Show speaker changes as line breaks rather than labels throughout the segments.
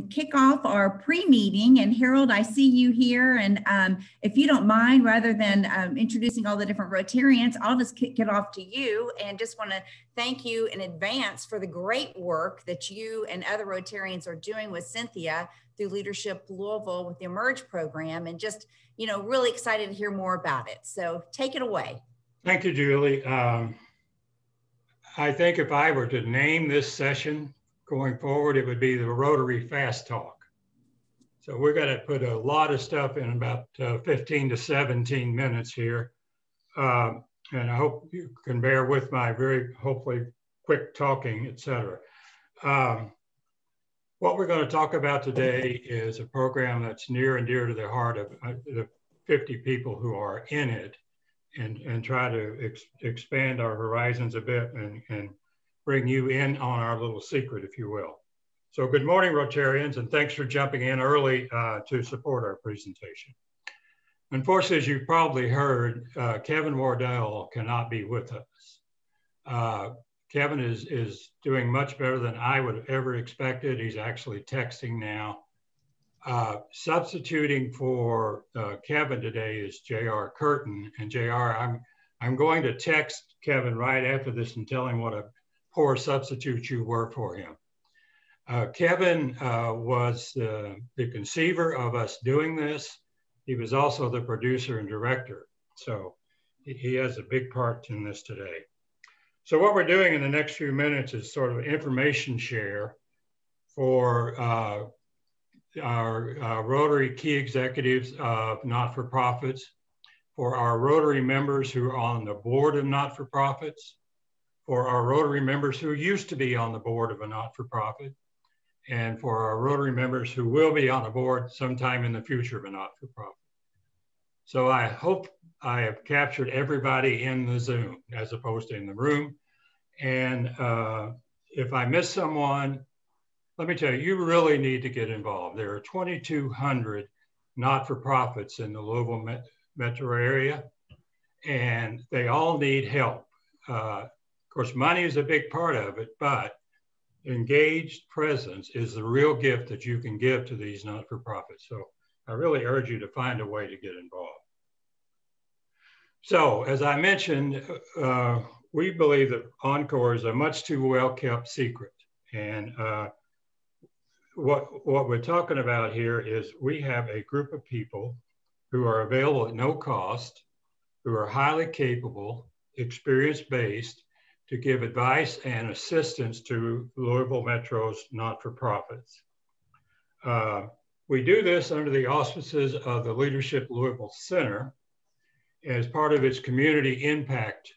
Kick off our pre-meeting. And Harold, I see you here. And if you don't mind, rather than introducing all the different Rotarians, I'll just kick it off to you and just want to thank you in advance for the great work that you and other Rotarians are doing with Cynthia through Leadership Louisville with the Emerge program, and just, you know, really excited to hear more about it. So take it away.
Thank you, Julie. I think if I were to name this session going forward, it would be the Rotary Fast Talk. So we're going to put a lot of stuff in about 15 to 17 minutes here. And I hope you can bear with my very, hopefully, quick talking, et cetera. What we're going to talk about today is a program that's near and dear to the heart of the 50 people who are in it, and try to expand our horizons a bit and bring you in on our little secret, if you will. So good morning, Rotarians, and thanks for jumping in early to support our presentation. Unfortunately, as you've probably heard, Kevin Wardell cannot be with us. Kevin is doing much better than I would have ever expected. He's actually texting now. Substituting for Kevin today is J.R. Curtin. And J.R., I'm going to text Kevin right after this and tell him what a poor substitute you were for him. Kevin was the conceiver of us doing this. He was also the producer and director. So he has a big part in this today. So what we're doing in the next few minutes is sort of information share for our Rotary key executives of not-for-profits, for our Rotary members who are on the board of not-for-profits, for our Rotary members who used to be on the board of a not-for-profit, and for our Rotary members who will be on the board sometime in the future of a not-for-profit. So I hope I have captured everybody in the Zoom as opposed to in the room. And if I miss someone, let me tell you, you really need to get involved. There are 2,200 not-for-profits in the Louisville metro area, and they all need help. Of course, money is a big part of it, but engaged presence is the real gift that you can give to these not-for-profits. So I really urge you to find a way to get involved. So as I mentioned, we believe that Encore is a much too well-kept secret. And what we're talking about here is we have a group of people who are available at no cost, who are highly capable, experience-based, to give advice and assistance to Louisville Metro's not-for-profits. We do this under the auspices of the Leadership Louisville Center as part of its community impact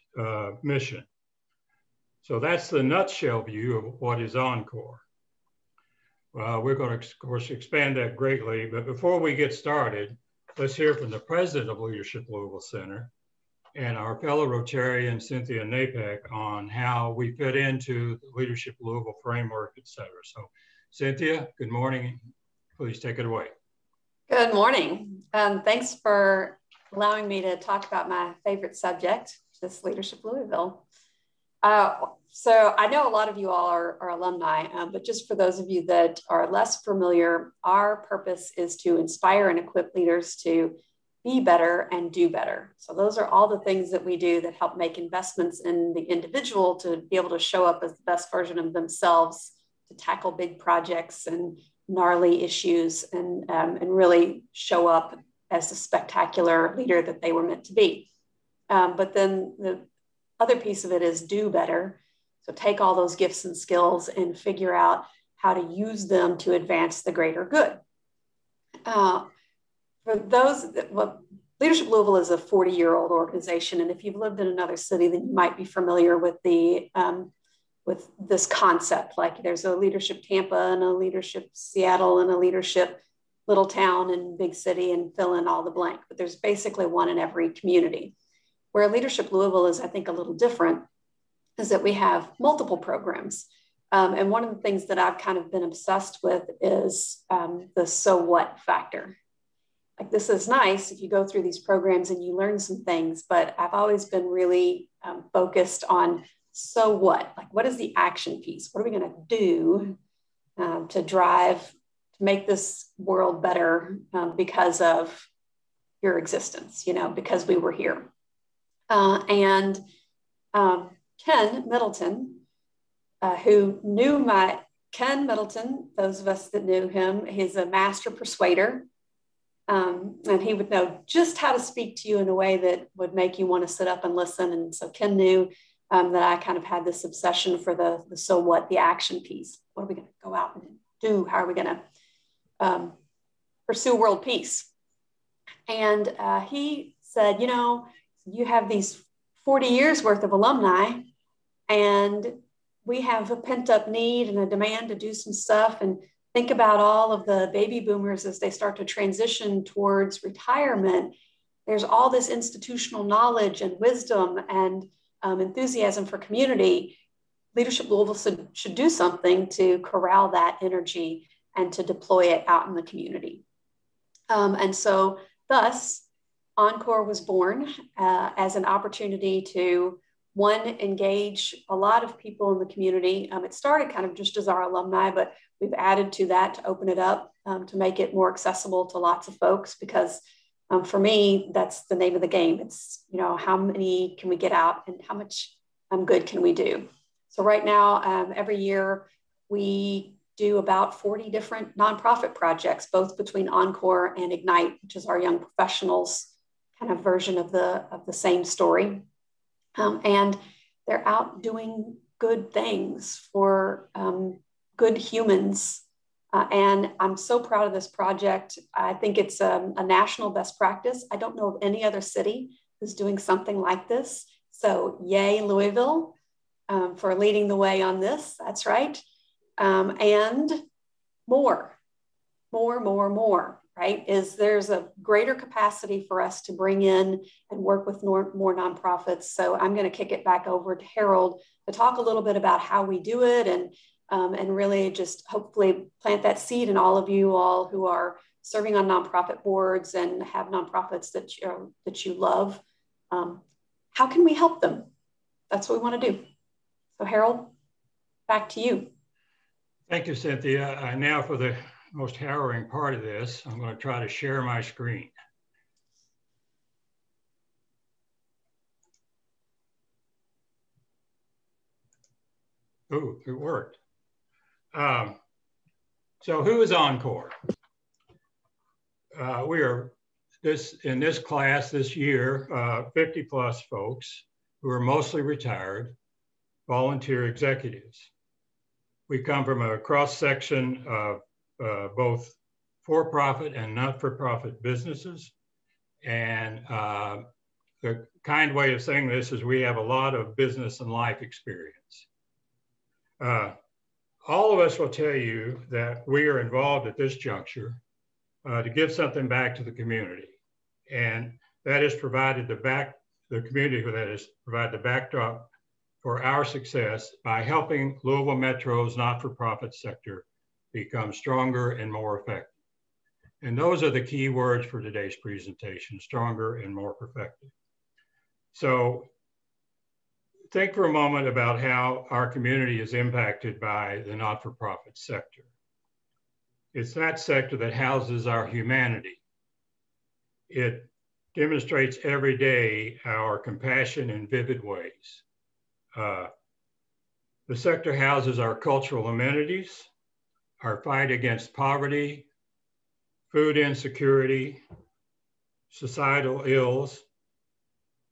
mission. So that's the nutshell view of what is Encore. We're going to, of course, expand that greatly, but before we get started, let's hear from the president of Leadership Louisville Center and our fellow Rotarian, Cynthia Napek, on how we fit into the Leadership Louisville framework, et cetera. So Cynthia, good morning. Please take it away.
Good morning. Thanks for allowing me to talk about my favorite subject, this Leadership Louisville. So I know a lot of you all are alumni, but just for those of you that are less familiar, our purpose is to inspire and equip leaders to be better and do better. So those are all the things that we do that help make investments in the individual to be able to show up as the best version of themselves, to tackle big projects and gnarly issues, and really show up as the spectacular leader that they were meant to be. But then the other piece of it is do better. So take all those gifts and skills and figure out how to use them to advance the greater good. For those, Leadership Louisville is a 40-year-old organization, and if you've lived in another city, then you might be familiar with with this concept. Like there's a Leadership Tampa and a Leadership Seattle and a Leadership Little Town and Big City, and fill in all the blank. But there's basically one in every community. Where Leadership Louisville is, I think, a little different is that we have multiple programs. And one of the things that I've kind of been obsessed with is the so what factor. Like, this is nice if you go through these programs and you learn some things, but I've always been really focused on so what? Like, what is the action piece? What are we going to do to drive make this world better because of your existence, you know, because we were here. And Ken Middleton, who knew Ken Middleton, those of us that knew him, he's a master persuader. And he would know just how to speak to you in a way that would make you want to sit up and listen. And so Ken knew that I kind of had this obsession for the so what, the action piece. What are we going to go out and do? How are we going to pursue world peace? And he said, you know, you have these 40 years worth of alumni, and we have a pent up need and a demand to do some stuff. And think about all of the baby boomers as they start to transition towards retirement. There's all this institutional knowledge and wisdom and enthusiasm for community. Leadership Louisville should do something to corral that energy and to deploy it out in the community. And so thus, Encore was born as an opportunity to, one, engage a lot of people in the community. It started kind of just as our alumni, but we've added to that to open it up, to make it more accessible to lots of folks, because for me, that's the name of the game. It's, you know, how many can we get out and how much good can we do? So right now, every year we do about 40 different nonprofit projects, both between Encore and Ignite, which is our young professionals kind of version of the same story. And they're out doing good things for good humans. And I'm so proud of this project. I think it's a national best practice. I don't know of any other city who's doing something like this. So yay, Louisville, for leading the way on this. That's right. And more, right? There's a greater capacity for us to bring in and work with more nonprofits. So I'm going to kick it back over to Harold to talk a little bit about how we do it, and really just hopefully plant that seed in all of you all who are serving on nonprofit boards and have nonprofits that you love. How can we help them? That's what we want to do. So Harold, back to you.
Thank you, Cynthia. Now for the most harrowing part of this, I'm going to try to share my screen. Ooh, it worked. So who is Encore? We are in this class this year, 50 plus folks who are mostly retired, volunteer executives. We come from a cross section of both for-profit and not-for-profit businesses. And the kind way of saying this is we have a lot of business and life experience. All of us will tell you that we are involved at this juncture to give something back to the community. And that has provided the community that has provided the backdrop for our success by helping Louisville Metro's not-for-profit sector become stronger and more effective. And those are the key words for today's presentation: stronger and more effective. So think for a moment about how our community is impacted by the not-for-profit sector. It's that sector that houses our humanity. It demonstrates every day our compassion in vivid ways. The sector houses our cultural amenities, our fight against poverty, food insecurity, societal ills.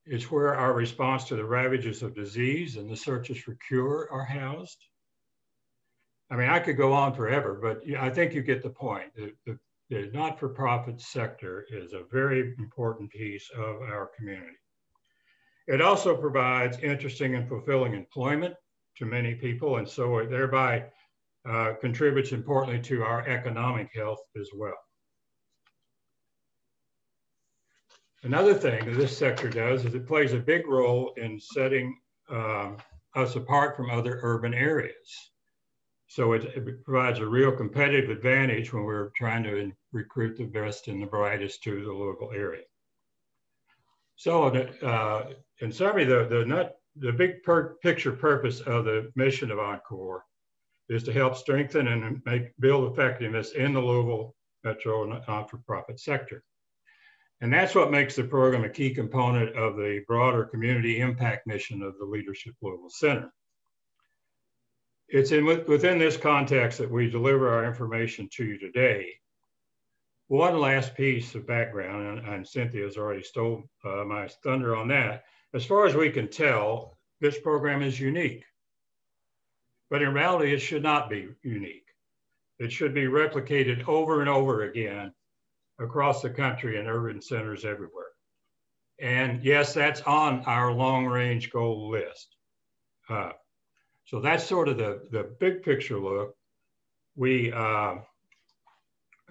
It's where our response to the ravages of disease and the searches for cure are housed. I mean, I could go on forever, but I think you get the point. The not-for-profit sector is a very important piece of our community. It also provides interesting and fulfilling employment to many people, and so it thereby contributes importantly to our economic health as well. Another thing that this sector does is it plays a big role in setting us apart from other urban areas. So it provides a real competitive advantage when we're trying to recruit the best and the brightest to the Louisville area. So in summary, the big picture purpose of the mission of Encore is to help strengthen and build effectiveness in the Louisville Metro not-for-profit sector. And that's what makes the program a key component of the broader community impact mission of the Leadership Louisville Center. It's within this context that we deliver our information to you today. One last piece of background, and Cynthia's already stole my thunder on that. As far as we can tell, this program is unique. But in reality, it should not be unique. It should be replicated over and over again across the country in urban centers everywhere. And yes, that's on our long-range goal list. So that's sort of the big picture look. We are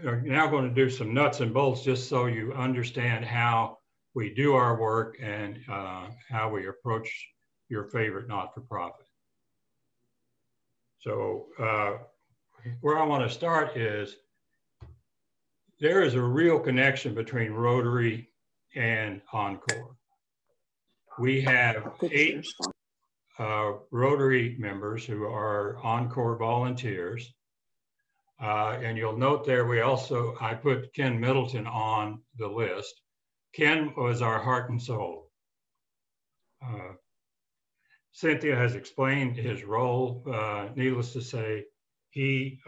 now going to do some nuts and bolts just so you understand how we do our work and how we approach your favorite not-for-profit. So where I want to start is there is a real connection between Rotary and Encore. We have 8 Rotary members who are Encore volunteers. And you'll note there, I put Ken Middleton on the list. Ken was our heart and soul. Cynthia has explained his role. Needless to say, he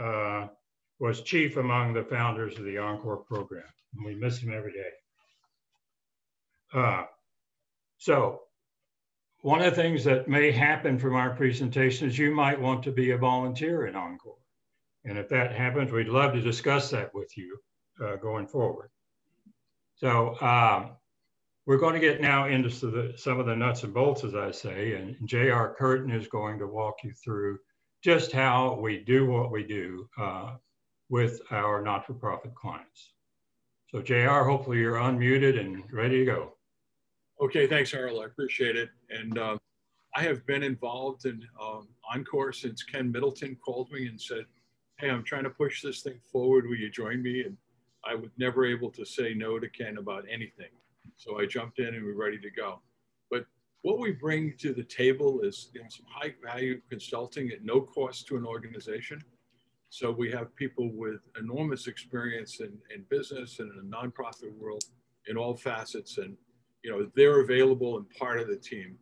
was chief among the founders of the Encore program. And we miss him every day. So one of the things that may happen from our presentation is you might want to be a volunteer in Encore. And if that happens, we'd love to discuss that with you going forward. So we're going to get now into some of the nuts and bolts, as I say, and J.R. Curtin is going to walk you through just how we do what we do with our not-for-profit clients. So J.R., hopefully you're unmuted and ready to go.
Okay, thanks, Harold. I appreciate it. And I have been involved in Encore since Ken Middleton called me and said, hey, I'm trying to push this thing forward. Will you join me? And I was never able to say no to Ken about anything. So I jumped in and we're ready to go. But what we bring to the table is some high value consulting at no cost to an organization. So we have people with enormous experience in business and in the nonprofit world in all facets. And they're available and part of the team.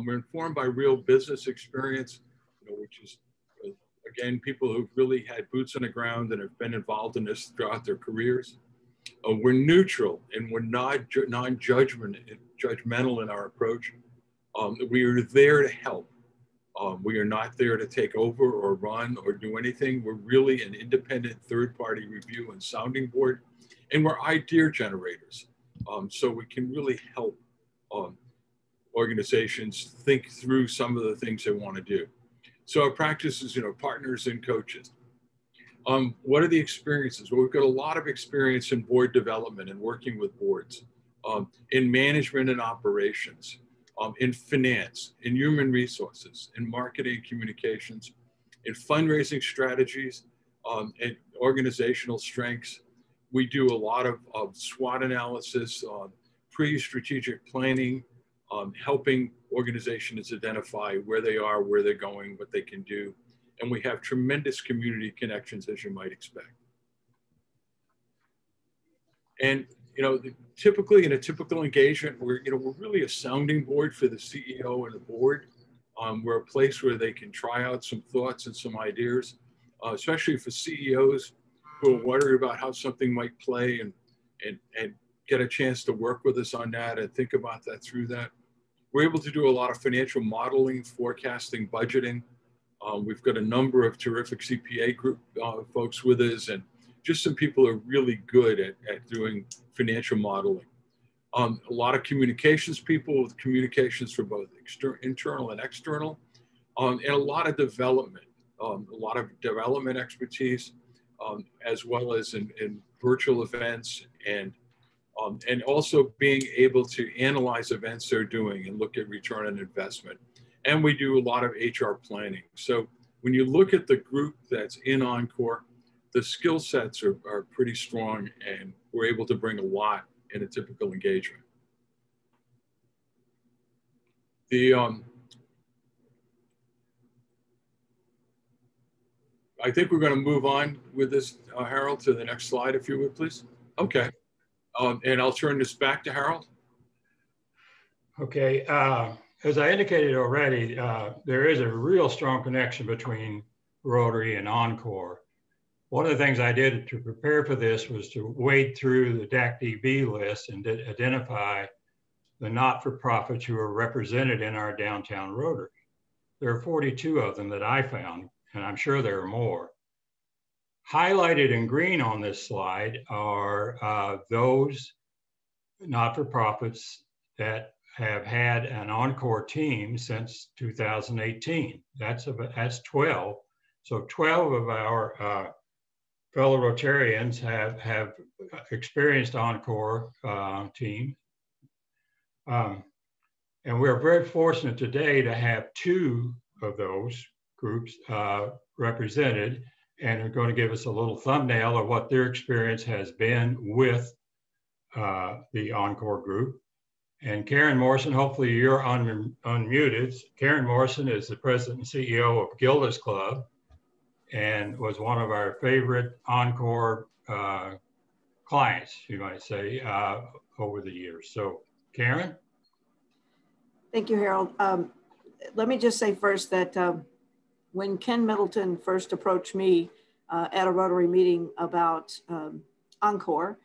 We're informed by real business experience, which is, again, people who've really had boots on the ground and have been involved in this throughout their careers. We're neutral and we're not non-judgmental in our approach. We are there to help. We are not there to take over or run or do anything. We're really an independent third-party review and sounding board, and we're idea generators. So we can really help organizations think through some of the things they want to do. So our practice is, partners and coaches. What are the experiences? Well, we've got a lot of experience in board development and working with boards, in management and operations, in finance, in human resources, in marketing and communications, in fundraising strategies, and organizational strengths. We do a lot of SWOT analysis, pre-strategic planning, helping organizations identify where they are, where they're going, what they can do. And we have tremendous community connections, as you might expect. And typically in a typical engagement, we're really a sounding board for the CEO and the board. We're a place where they can try out some thoughts and some ideas, especially for CEOs who are worried about how something might play and get a chance to work with us on that and think about that through that. We're able to do a lot of financial modeling, forecasting, budgeting. We've got a number of terrific CPA group folks with us, and just some people who are really good at doing financial modeling. A lot of communications people with communications for both internal and external, and a lot of development expertise, as well as in virtual events and also being able to analyze events they're doing and look at return on investment. And we do a lot of HR planning. So when you look at the group that's in Encore, the skill sets are pretty strong, and we're able to bring a lot in a typical engagement. I think we're going to move on with this, Harold, to the next slide, if you would, please. Okay. And I'll turn this back to Harold.
Okay. As I indicated already, there is a real strong connection between Rotary and Encore. One of the things I did to prepare for this was to wade through the DAC-DB list and identify the not-for-profits who are represented in our downtown Rotary. There are 42 of them that I found, and I'm sure there are more. Highlighted in green on this slide are those not-for-profits that have had an Encore team since 2018. That's 12. So 12 of our fellow Rotarians have experienced Encore team. And we're very fortunate today to have 2 of those groups represented, and are going to give us a little thumbnail of what their experience has been with the Encore group. And Karen Morrison, hopefully you're unmuted. Karen Morrison is the president and CEO of Gilda's Club and was one of our favorite Encore clients, you might say, over the years. So Karen?
Thank you, Harold. Let me just say first that when Ken Middleton first approached me at a Rotary meeting about Encore,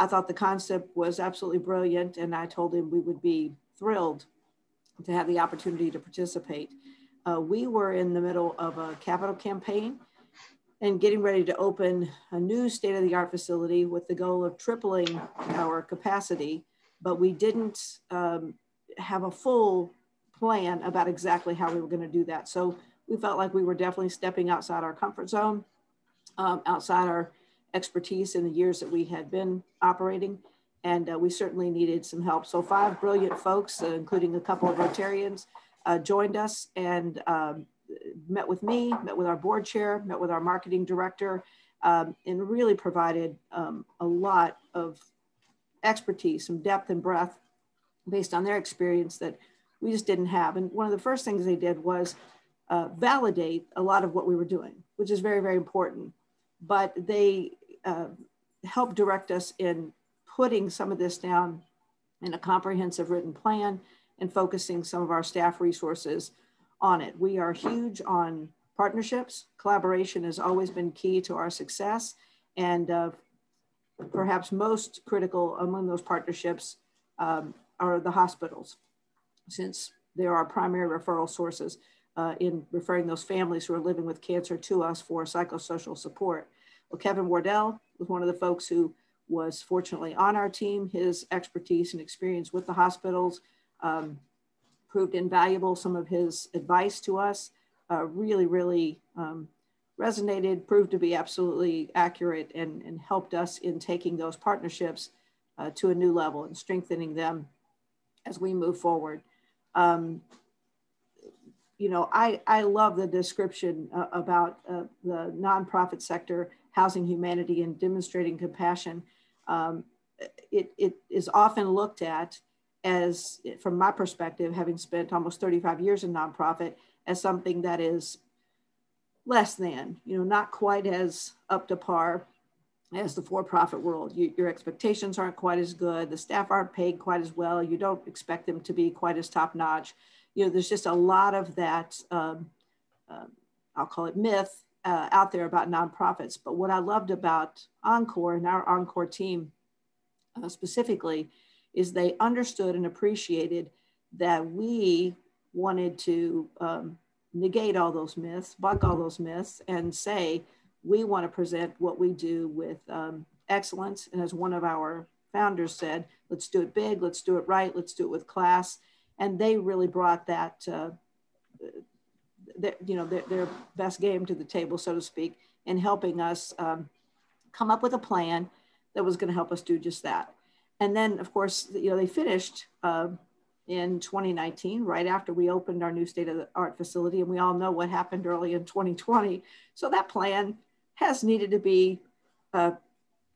I thought the concept was absolutely brilliant, and I told him we would be thrilled to have the opportunity to participate. We were in the middle of a capital campaign and getting ready to open a new state-of-the-art facility with the goal of tripling our capacity, but we didn't have a full plan about exactly how we were going to do that. So we felt like we were definitely stepping outside our comfort zone, outside our expertise in the years that we had been operating, and we certainly needed some help. So 5 brilliant folks, including a couple of Rotarians, joined us and met with me, met with our board chair, met with our marketing director, and really provided a lot of expertise, some depth and breadth based on their experience that we just didn't have. And one of the first things they did was validate a lot of what we were doing, which is very, very important. But they helped direct us in putting some of this down in a comprehensive written plan and focusing some of our staff resources on it. We are huge on partnerships. Collaboration has always been key to our success. And perhaps most critical among those partnerships are the hospitals, since they're our primary referral sources in referring those families who are living with cancer to us for psychosocial support. Well, Kevin Wardell was one of the folks who was fortunately on our team. His expertise and experience with the hospitals proved invaluable. Some of his advice to us really resonated, proved to be absolutely accurate, and helped us in taking those partnerships to a new level and strengthening them as we move forward. You know, I love the description about the nonprofit sector housing humanity and demonstrating compassion. It is often looked at as, from my perspective, having spent almost 35 years in nonprofit, as something that is less than, you know, not quite as up to par as the for-profit world. Your expectations aren't quite as good. The staff aren't paid quite as well. You don't expect them to be quite as top-notch. You know, there's just a lot of that, I'll call it myth, out there about nonprofits. But what I loved about Encore and our Encore team specifically is they understood and appreciated that we wanted to negate all those myths, buck all those myths, and say, we want to present what we do with excellence. And as one of our founders said, let's do it big, let's do it right, let's do it with class. And they really brought that, their best game to the table, so to speak, in helping us come up with a plan that was going to help us do just that. And then, of course, you know, they finished in 2019, right after we opened our new state-of-the-art facility, and we all know what happened early in 2020. So that plan has needed to be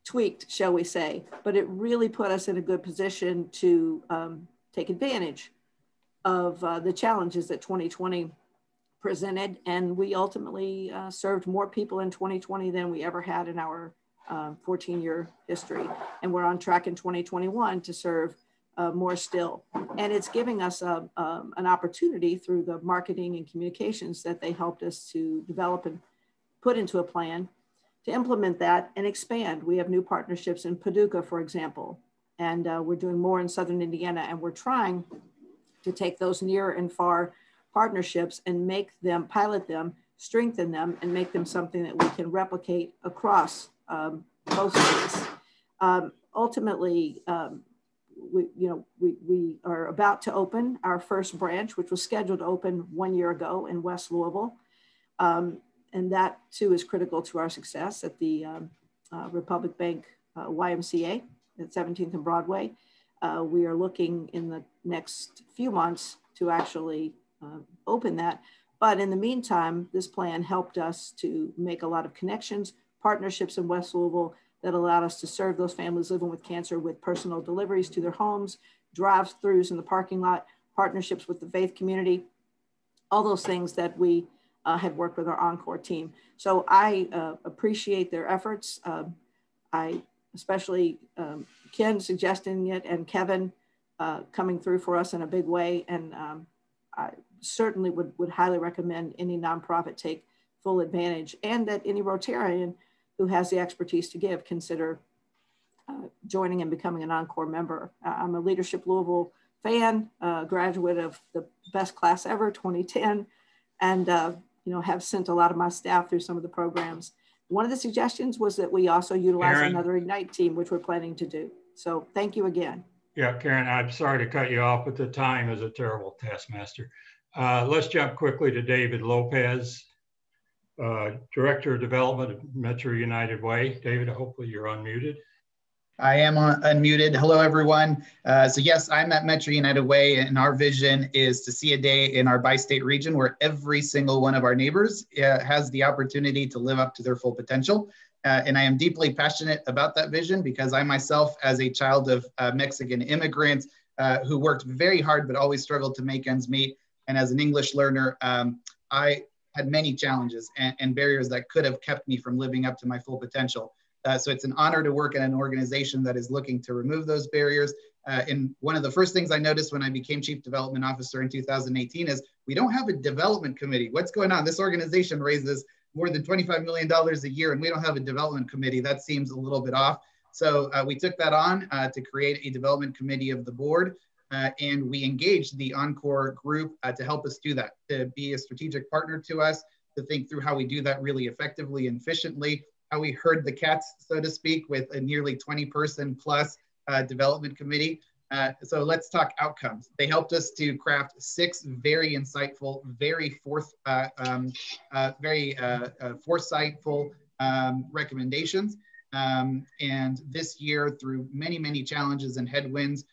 tweaked, shall we say, but it really put us in a good position to take advantage of the challenges that 2020 presented, and we ultimately served more people in 2020 than we ever had in our 14-year history. And we're on track in 2021 to serve more still. And it's giving us an opportunity through the marketing and communications that they helped us to develop and put into a plan to implement that and expand. We have new partnerships in Paducah, for example, and we're doing more in Southern Indiana, and we're trying to take those near and far partnerships and make them, pilot them, strengthen them, and make them something that we can replicate across both states. Ultimately, we are about to open our first branch, which was scheduled to open 1 year ago in West Louisville. And that too is critical to our success at the Republic Bank YMCA at 17th and Broadway. We are looking in the next few months to actually open that. But in the meantime, this plan helped us to make a lot of connections, partnerships in West Louisville that allowed us to serve those families living with cancer with personal deliveries to their homes, drive-throughs in the parking lot, partnerships with the faith community, all those things that we had worked with our Encore team. So I appreciate their efforts. I especially Ken suggesting it and Kevin coming through for us in a big way. And I certainly would highly recommend any nonprofit take full advantage, and that any Rotarian who has the expertise to give consider joining and becoming an Encore member. I'm a Leadership Louisville fan, graduate of the best class ever, 2010, and have sent a lot of my staff through some of the programs. One of the suggestions was that we also utilize another Ignite team, which we're planning to do. So thank you again.
Yeah, Karen, I'm sorry to cut you off, but the time is a terrible taskmaster. Let's jump quickly to David Lopez, Director of Development of Metro United Way. David, hopefully you're unmuted.
I am unmuted. Hello, everyone. So yes, I'm at Metro United Way, and our vision is to see a day in our bi-state region where every single one of our neighbors has the opportunity to live up to their full potential. And I am deeply passionate about that vision because I myself, as a child of Mexican immigrants who worked very hard but always struggled to make ends meet, and as an English learner, I had many challenges and barriers that could have kept me from living up to my full potential. So it's an honor to work in an organization that is looking to remove those barriers. And one of the first things I noticed when I became Chief Development Officer in 2018 is we don't have a development committee. What's going on? This organization raises more than $25 million a year and we don't have a development committee. That seems a little bit off. So we took that on to create a development committee of the board. And we engaged the Encore group to help us do that, to be a strategic partner to us, to think through how we do that really effectively and efficiently, how we herd the cats, so to speak, with a nearly 20-person plus development committee. So let's talk outcomes. They helped us to craft 6 very insightful, very foresightful recommendations. And this year, through many, many challenges and headwinds,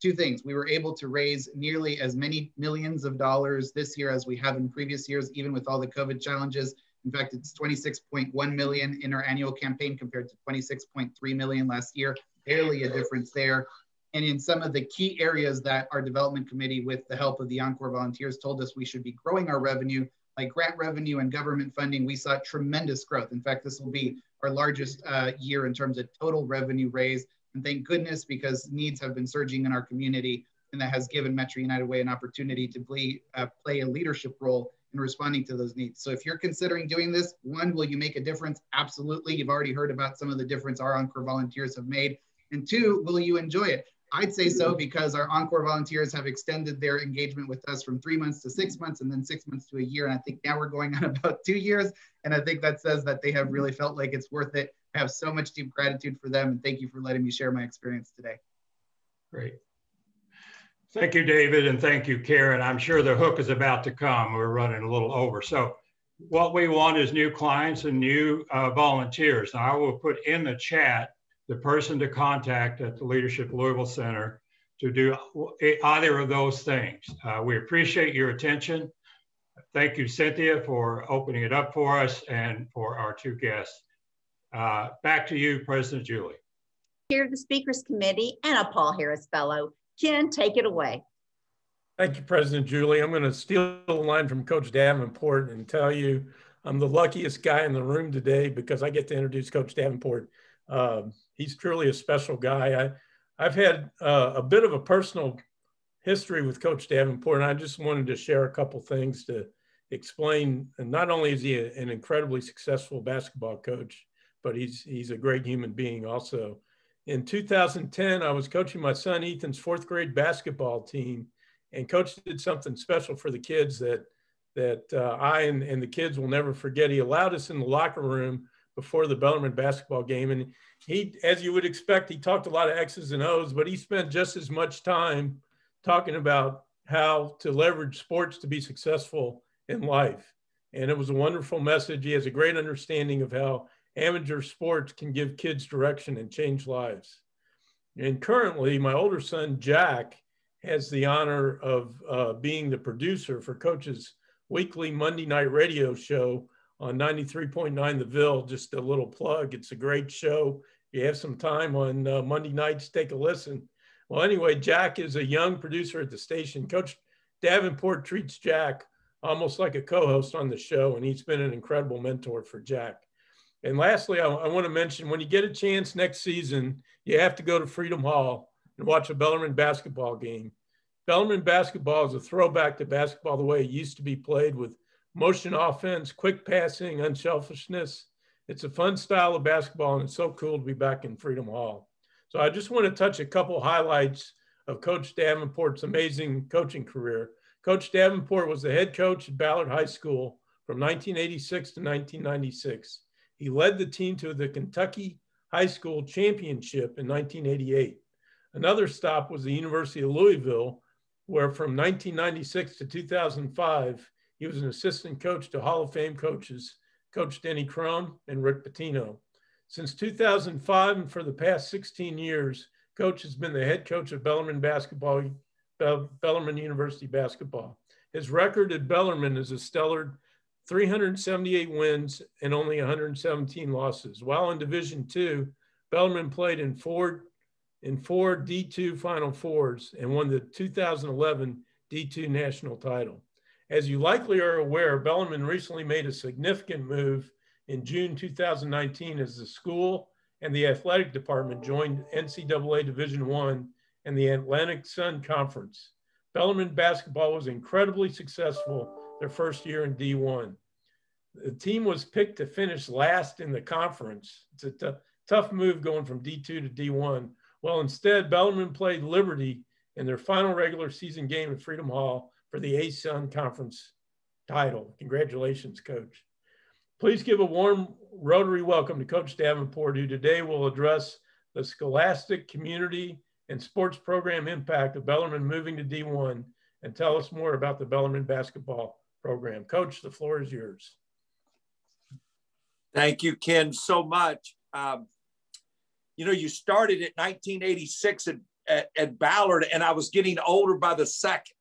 2 things. We were able to raise nearly as many millions of dollars this year as we have in previous years, even with all the COVID challenges. In fact, it's 26.1 million in our annual campaign compared to 26.3 million last year, barely a difference there. And in some of the key areas that our development committee, with the help of the Encore volunteers, told us we should be growing our revenue, like grant revenue and government funding, we saw tremendous growth. In fact, this will be our largest year in terms of total revenue raised. And thank goodness, because needs have been surging in our community, and that has given Metro United Way an opportunity to play a leadership role in responding to those needs. So if you're considering doing this, 1, will you make a difference? Absolutely. You've already heard about some of the difference our Encore volunteers have made. And 2, will you enjoy it? I'd say so, because our Encore volunteers have extended their engagement with us from 3 months to 6 months, and then 6 months to a year. And I think now we're going on about 2 years. And I think that says that they have really felt like it's worth it. I have so much deep gratitude for them. And thank you for letting me share my experience today.
Great. Thank you, David, and thank you, Karen. I'm sure the hook is about to come. We're running a little over. So what we want is new clients and new volunteers. Now, I will put in the chat the person to contact at the Leadership Louisville Center to do either of those things. We appreciate your attention. Thank you, Cynthia, for opening it up for us and for our 2 guests. Back to you, President Julie.
Chair of the Speakers Committee and a Paul Harris Fellow. Ken, take it away.
Thank you, President Julie. I'm going to steal a line from Coach Davenport and tell you I'm the luckiest guy in the room today because I get to introduce Coach Davenport. He's truly a special guy. I've had a bit of a personal history with Coach Davenport, and I just wanted to share a couple things to explain. And not only is he an incredibly successful basketball coach, but he's a great human being also. In 2010, I was coaching my son Ethan's fourth grade basketball team, and Coach did something special for the kids that I and the kids will never forget. He allowed us in the locker room before the Bellarmine basketball game. And he, as you would expect, he talked a lot of X's and O's, but he spent just as much time talking about how to leverage sports to be successful in life. And it was a wonderful message. He has a great understanding of how amateur sports can give kids direction and change lives. And currently, my older son, Jack, has the honor of being the producer for Coach's weekly Monday night radio show on 93.9 The Ville. Just a little plug. It's a great show. If you have some time on Monday nights, take a listen. Well, anyway, Jack is a young producer at the station. Coach Davenport treats Jack almost like a co-host on the show, and he's been an incredible mentor for Jack. And lastly, I want to mention, when you get a chance next season, you have to go to Freedom Hall and watch a Bellarmine basketball game. Bellarmine basketball is a throwback to basketball the way it used to be played, with motion offense, quick passing, unselfishness. It's a fun style of basketball, and it's so cool to be back in Freedom Hall. So I just want to touch a couple highlights of Coach Davenport's amazing coaching career. Coach Davenport was the head coach at Ballard High School from 1986 to 1996. He led the team to the Kentucky High School Championship in 1988. Another stop was the University of Louisville, where from 1996 to 2005, he was an assistant coach to Hall of Fame coaches, Coach Denny Crum and Rick Pitino. Since 2005 and for the past 16 years, Coach has been the head coach of Bellarmine University basketball. His record at Bellarmine is a stellar 378 wins and only 117 losses. While in Division II, Bellarmine played in four D2 Final Fours and won the 2011 D2 national title. As you likely are aware, Bellarmine recently made a significant move in June 2019 as the school and the athletic department joined NCAA Division I and the Atlantic Sun Conference. Bellarmine basketball was incredibly successful their first year in D1. The team was picked to finish last in the conference. It's a tough move going from D2 to D1. Well, instead, Bellarmine played Liberty in their final regular season game at Freedom Hall for the ASUN Conference title. Congratulations, Coach. Please give a warm Rotary welcome to Coach Davenport, who today will address the scholastic, community, and sports program impact of Bellarmine moving to D1 and tell us more about the Bellarmine basketball program. Coach, the floor is yours.
Thank you, Ken, so much. You know, you started at 1986 at Ballard, and I was getting older by the second.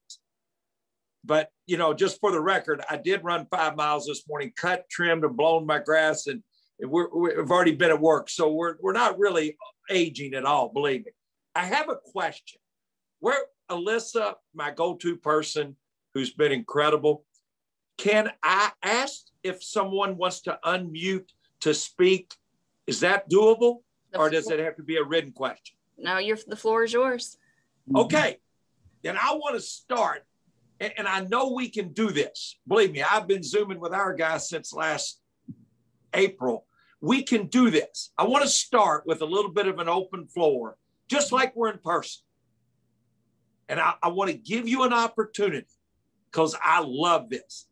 But, you know, just for the record, I did run 5 miles this morning, cut, trimmed, and blown my grass, and we've already been at work. So we're not really aging at all, believe me. I have a question. Where Alyssa, my go-to person who's been incredible, can I ask if someone wants to unmute to speak? Is that doable? Or does it have to be a written question?
No, the floor is yours.
Okay, then I want to start, and I know we can do this. Believe me, I've been Zooming with our guys since last April. We can do this. I want to start with a little bit of an open floor, just like we're in person. And I want to give you an opportunity because I love this.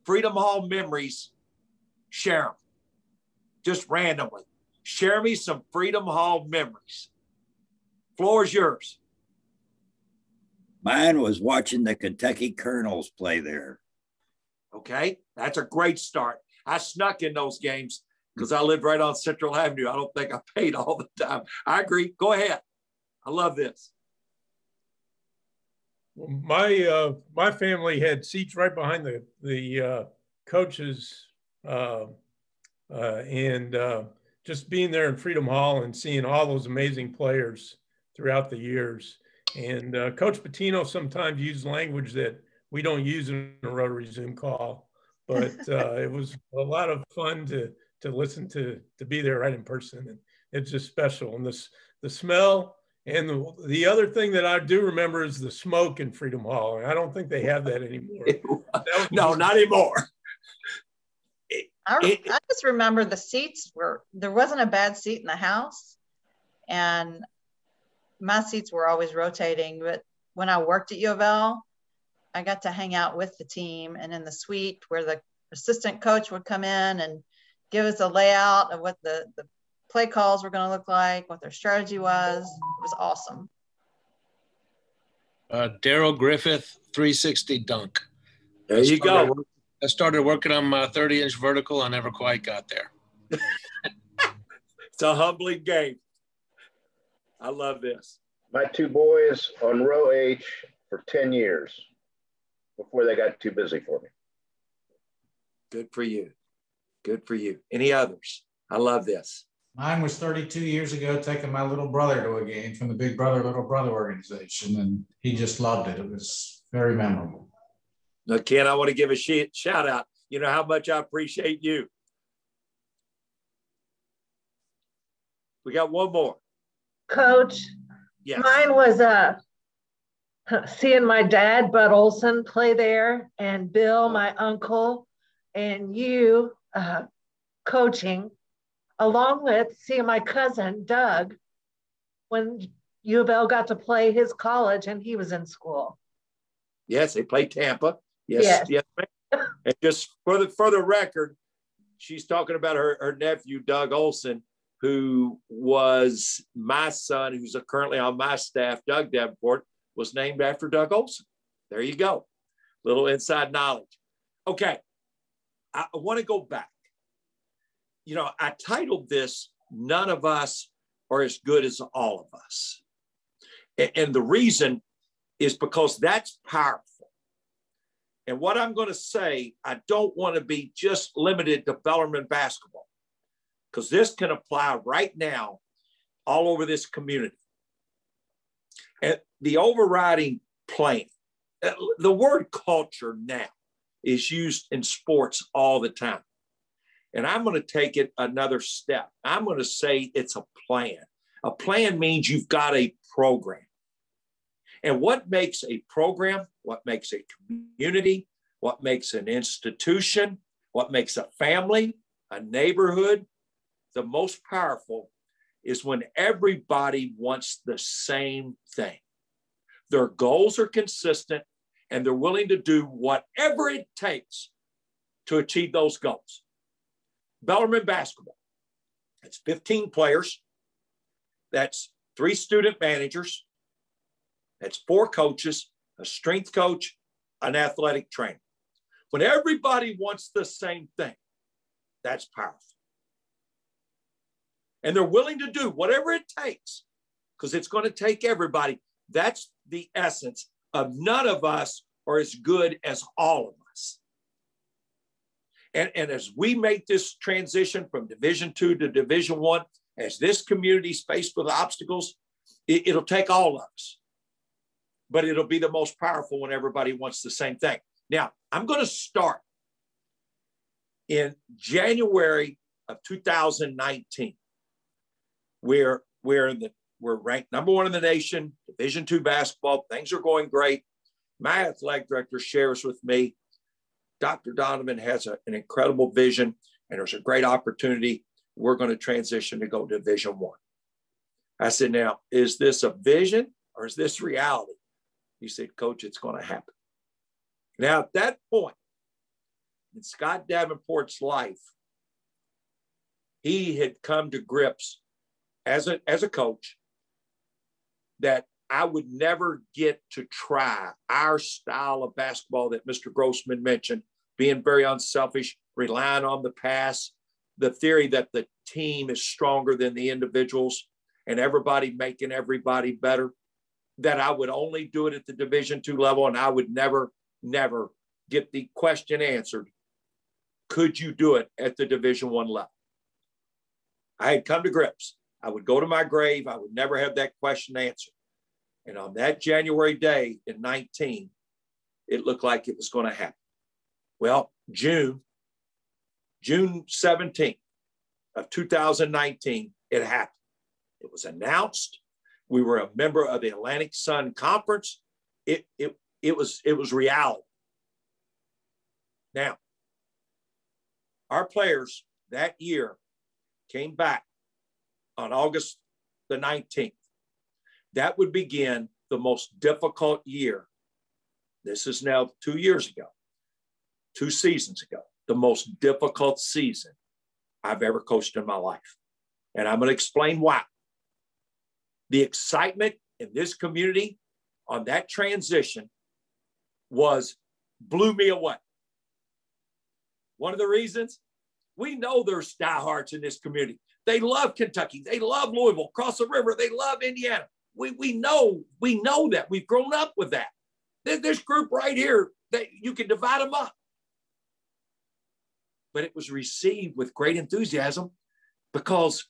Freedom Hall memories, share them, just randomly. Share me some Freedom Hall memories. Floor is yours.
Mine was watching the Kentucky Colonels play there.
Okay, that's a great start. I snuck in those games because I lived right on Central Avenue. I don't think I paid all the time. I agree. Go ahead. I love this.
My family had seats right behind the coaches, and just being there in Freedom Hall and seeing all those amazing players throughout the years. And Coach Patino sometimes used language that we don't use in a Rotary Zoom call, but it was a lot of fun to listen to be there right in person. And it's just special. And the smell, and the other thing that I do remember is the smoke in Freedom Hall. And I don't think they have that anymore.
No, not anymore.
I just remember the seats there wasn't a bad seat in the house. And my seats were always rotating. But when I worked at U of L, I got to hang out with the team and in the suite where the assistant coach would come in and give us a layout of what the play calls were going to look like, what their strategy was. It was awesome.
Daryl Griffith, 360 dunk.
There you go.
I started working on my 30-inch vertical. I never quite got there.
It's a humbling game. I love this.
My two boys on row H for 10 years before they got too busy for me.
Good for you. Good for you. Any others? I love this.
Mine was 32 years ago, taking my little brother to a game from the Big Brother, Little Brother organization, and he just loved it. It was very memorable.
Now, Ken, I want to give a shout out. You know how much I appreciate you. We got one more.
Coach,
yes.
Mine was seeing my dad, Bud Olson, play there, and Bill, my uncle, and you coaching, along with seeing my cousin, Doug, when U of L got to play his college and he was in school.
Yes, they played Tampa. Yes. And just for the record, she's talking about her nephew, Doug Olson, who was my son, who's currently on my staff. Doug Davenport was named after Doug Olson. There you go. Little inside knowledge. Okay. I want to go back. You know, I titled this, None of Us Are as Good as All of Us. And the reason is because that's powerful. And what I'm going to say, I don't want to be just limited to Bellarmine basketball, because this can apply right now all over this community. And the overriding plan, the word culture now is used in sports all the time. And I'm going to take it another step. I'm going to say it's a plan. A plan means you've got a program. And what makes a program, what makes a community, what makes an institution, what makes a family, a neighborhood, the most powerful is when everybody wants the same thing. Their goals are consistent and they're willing to do whatever it takes to achieve those goals. Bellarmine basketball, that's 15 players. That's 3 student managers. That's 4 coaches, a strength coach, an athletic trainer. When everybody wants the same thing, that's powerful. And they're willing to do whatever it takes, because it's going to take everybody. That's the essence of none of us are as good as all of us. And as we make this transition from Division II to Division I, as this community is faced with obstacles, it'll take all of us. But it'll be the most powerful when everybody wants the same thing. Now, I'm going to start in January of 2019. We're ranked number 1 in the nation, Division II basketball. Things are going great. My athletic director shares with me, Dr. Donovan has an incredible vision, and there's a great opportunity. We're going to transition to go to Division I. I said, now, is this a vision or is this reality? He said, Coach, it's going to happen. Now, at that point in Scott Davenport's life, he had come to grips as a coach that I would never get to try our style of basketball that Mr. Grossman mentioned, being very unselfish, relying on the pass, the theory that the team is stronger than the individuals and everybody making everybody better, that I would only do it at the Division II level, and I would never get the question answered, could you do it at the Division I level? I had come to grips. I would go to my grave. I would never have that question answered. And on that January day in 19, it looked like it was going to happen. Well, June 17th of 2019, it happened. It was announced. We were a member of the Atlantic Sun Conference. It was reality. Now, our players that year came back on August the 19th. That would begin the most difficult year. This is now 2 years ago, 2 seasons ago, the most difficult season I've ever coached in my life. And I'm going to explain why. The excitement in this community on that transition blew me away. One of the reasons, we know there's diehards in this community. They love Kentucky. They love Louisville, across the river. They love Indiana. We know that. We've grown up with that. This group right here, you can divide them up. But it was received with great enthusiasm because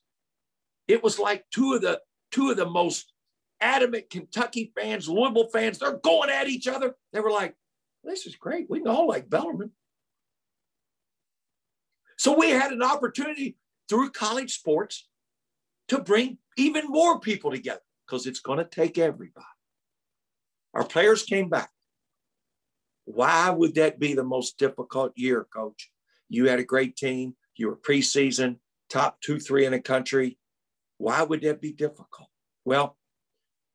it was like two of the most adamant Kentucky fans, Louisville fans, they're going at each other. They were like, this is great. We can all like Bellarmine. So we had an opportunity through college sports to bring even more people together because it's going to take everybody. Our players came back. Why would that be the most difficult year, Coach? You had a great team. You were preseason, top 2, 3 in the country. Why would that be difficult? Well,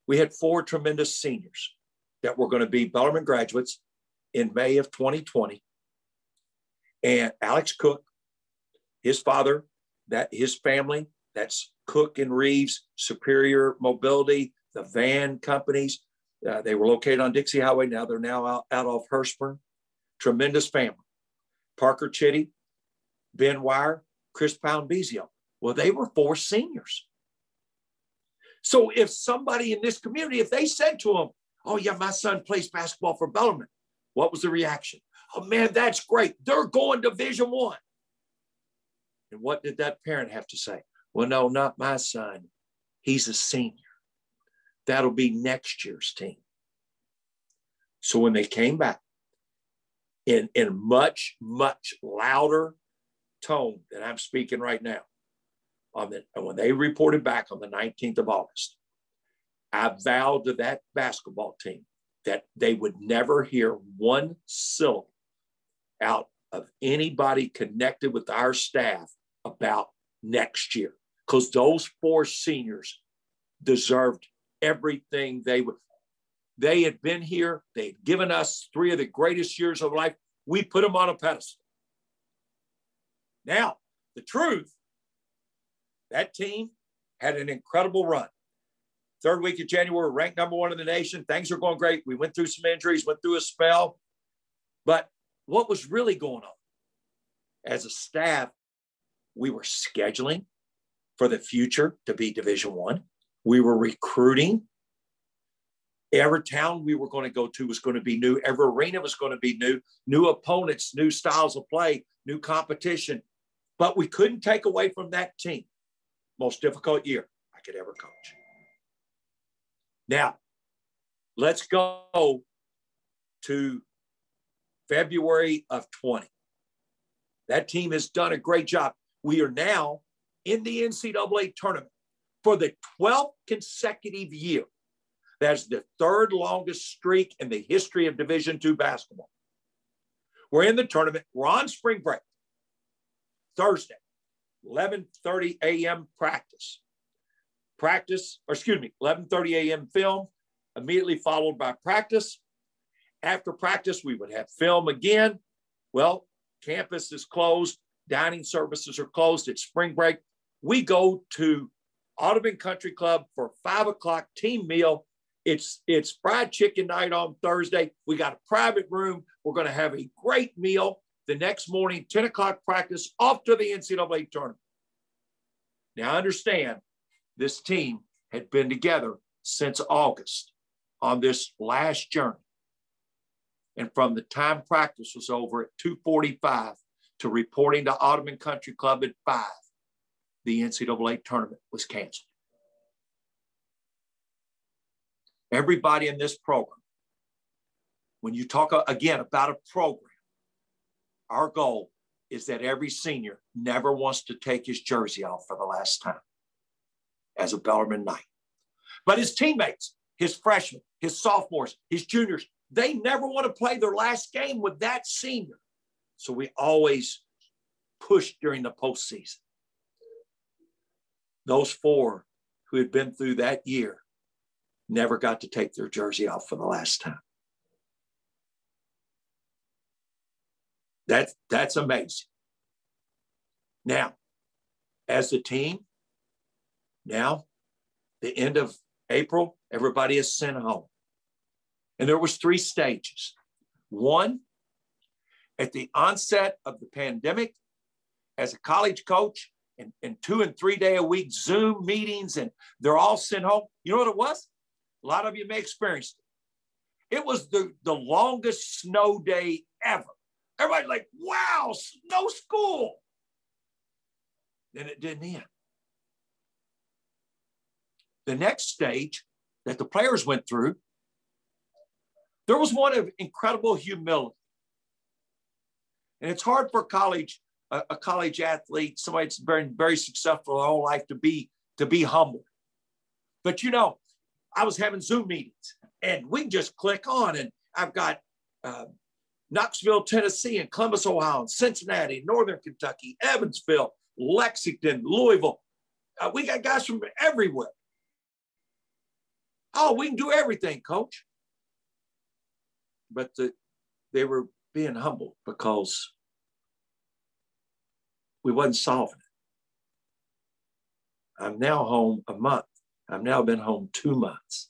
we had 4 tremendous seniors that were going to be Bellarmine graduates in May of 2020. And Alex Cook, his father, his family, that's Cook and Reeves, Superior Mobility, the van companies. They were located on Dixie Highway. Now they're out off Hurstburn. Tremendous family. Parker Chitty, Ben Wire, Chris Poundbezio. Well, they were 4 seniors. So if somebody in this community, if they said to them, oh yeah, my son plays basketball for Bellarmine, what was the reaction? Oh man, that's great. They're going Division I. And what did that parent have to say? Well, no, not my son. He's a senior. That'll be next year's team. So when they came back in much, much louder tone than I'm speaking right now, when they reported back on the 19th of August, I vowed to that basketball team that they would never hear one syllable out of anybody connected with our staff about next year, because those 4 seniors deserved everything they had been here. They'd given us 3 of the greatest years of life. We put them on a pedestal. Now, the truth, that team had an incredible run. 3rd week of January, ranked number 1 in the nation. Things are going great. We went through some injuries, went through a spell. But what was really going on? As a staff, we were scheduling for the future to be Division I. We were recruiting. Every town we were going to go to was going to be new. Every arena was going to be new opponents, new styles of play, new competition. But we couldn't take away from that team. Most difficult year I could ever coach. Now, let's go to February of 20. That team has done a great job. We are now in the NCAA tournament for the 12th consecutive year. That's the 3rd longest streak in the history of Division II basketball. We're in the tournament. We're on spring break. Thursday, 11:30 a.m. practice. 11:30 a.m. film, immediately followed by practice. After practice, we would have film again. Well, campus is closed. Dining services are closed. It's spring break. We go to Audubon Country Club for 5 o'clock team meal. It's fried chicken night on Thursday. We got a private room. We're going to have a great meal. The next morning, 10 o'clock practice, off to the NCAA tournament. Now, understand, this team had been together since August on this last journey. And from the time practice was over at 2:45 to reporting to Audubon Country Club at 5, the NCAA tournament was canceled. everybody in this program, when you talk again about a program, our goal is that every senior never wants to take his jersey off for the last time as a Bellarmine Knight. But his teammates, his freshmen, his sophomores, his juniors, they never want to play their last game with that senior. So we always push during the postseason. Those 4 who had been through that year never got to take their jersey off for the last time. That's amazing. Now, as a team, now, the end of April, everybody is sent home. And there was 3 stages. One, at the onset of the pandemic, as a college coach, and 2 and 3 day a week Zoom meetings, and they're all sent home. You know what it was? A lot of you may experience it. It was the longest snow day ever. Everybody's like, wow, no school. Then it didn't end. The next stage that the players went through, there was one of incredible humility. And it's hard for a college athlete, somebody that's been very successful their whole life, to be humble. But you know, I was having Zoom meetings, and we can just click on, and I've got Knoxville, Tennessee, and Columbus, Ohio, and Cincinnati, Northern Kentucky, Evansville, Lexington, Louisville. We got guys from everywhere. Oh, we can do everything, coach. But they were being humble because we wasn't solving it. I'm now home a month. I've now been home 2 months.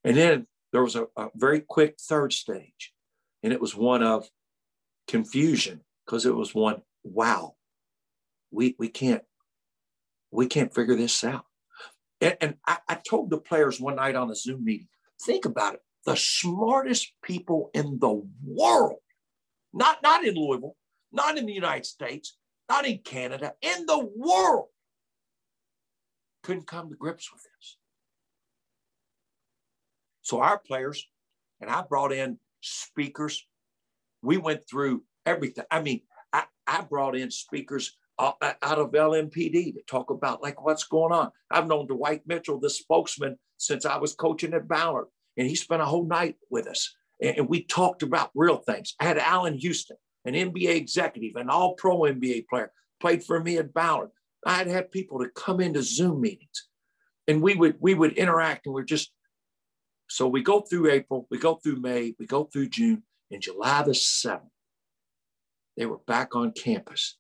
And then there was a very quick third stage. And it was one of confusion, because it was one, wow, we can't figure this out. And I told the players one night on a Zoom meeting, think about it, the smartest people in the world, not in Louisville, not in the United States, not in Canada, in the world, couldn't come to grips with this. So our players, and I brought in speakers. We went through everything. I mean, I brought in speakers out of LMPD to talk about like what's going on. I've known Dwight Mitchell, the spokesman, since I was coaching at Ballard, and he spent a whole night with us. And we talked about real things. I had Allen Houston, an NBA executive, an all-pro NBA player, played for me at Ballard. I had had people to come into Zoom meetings, and we would interact, and we're just, so we go through April, we go through May, we go through June, and July the 7th, they were back on campus.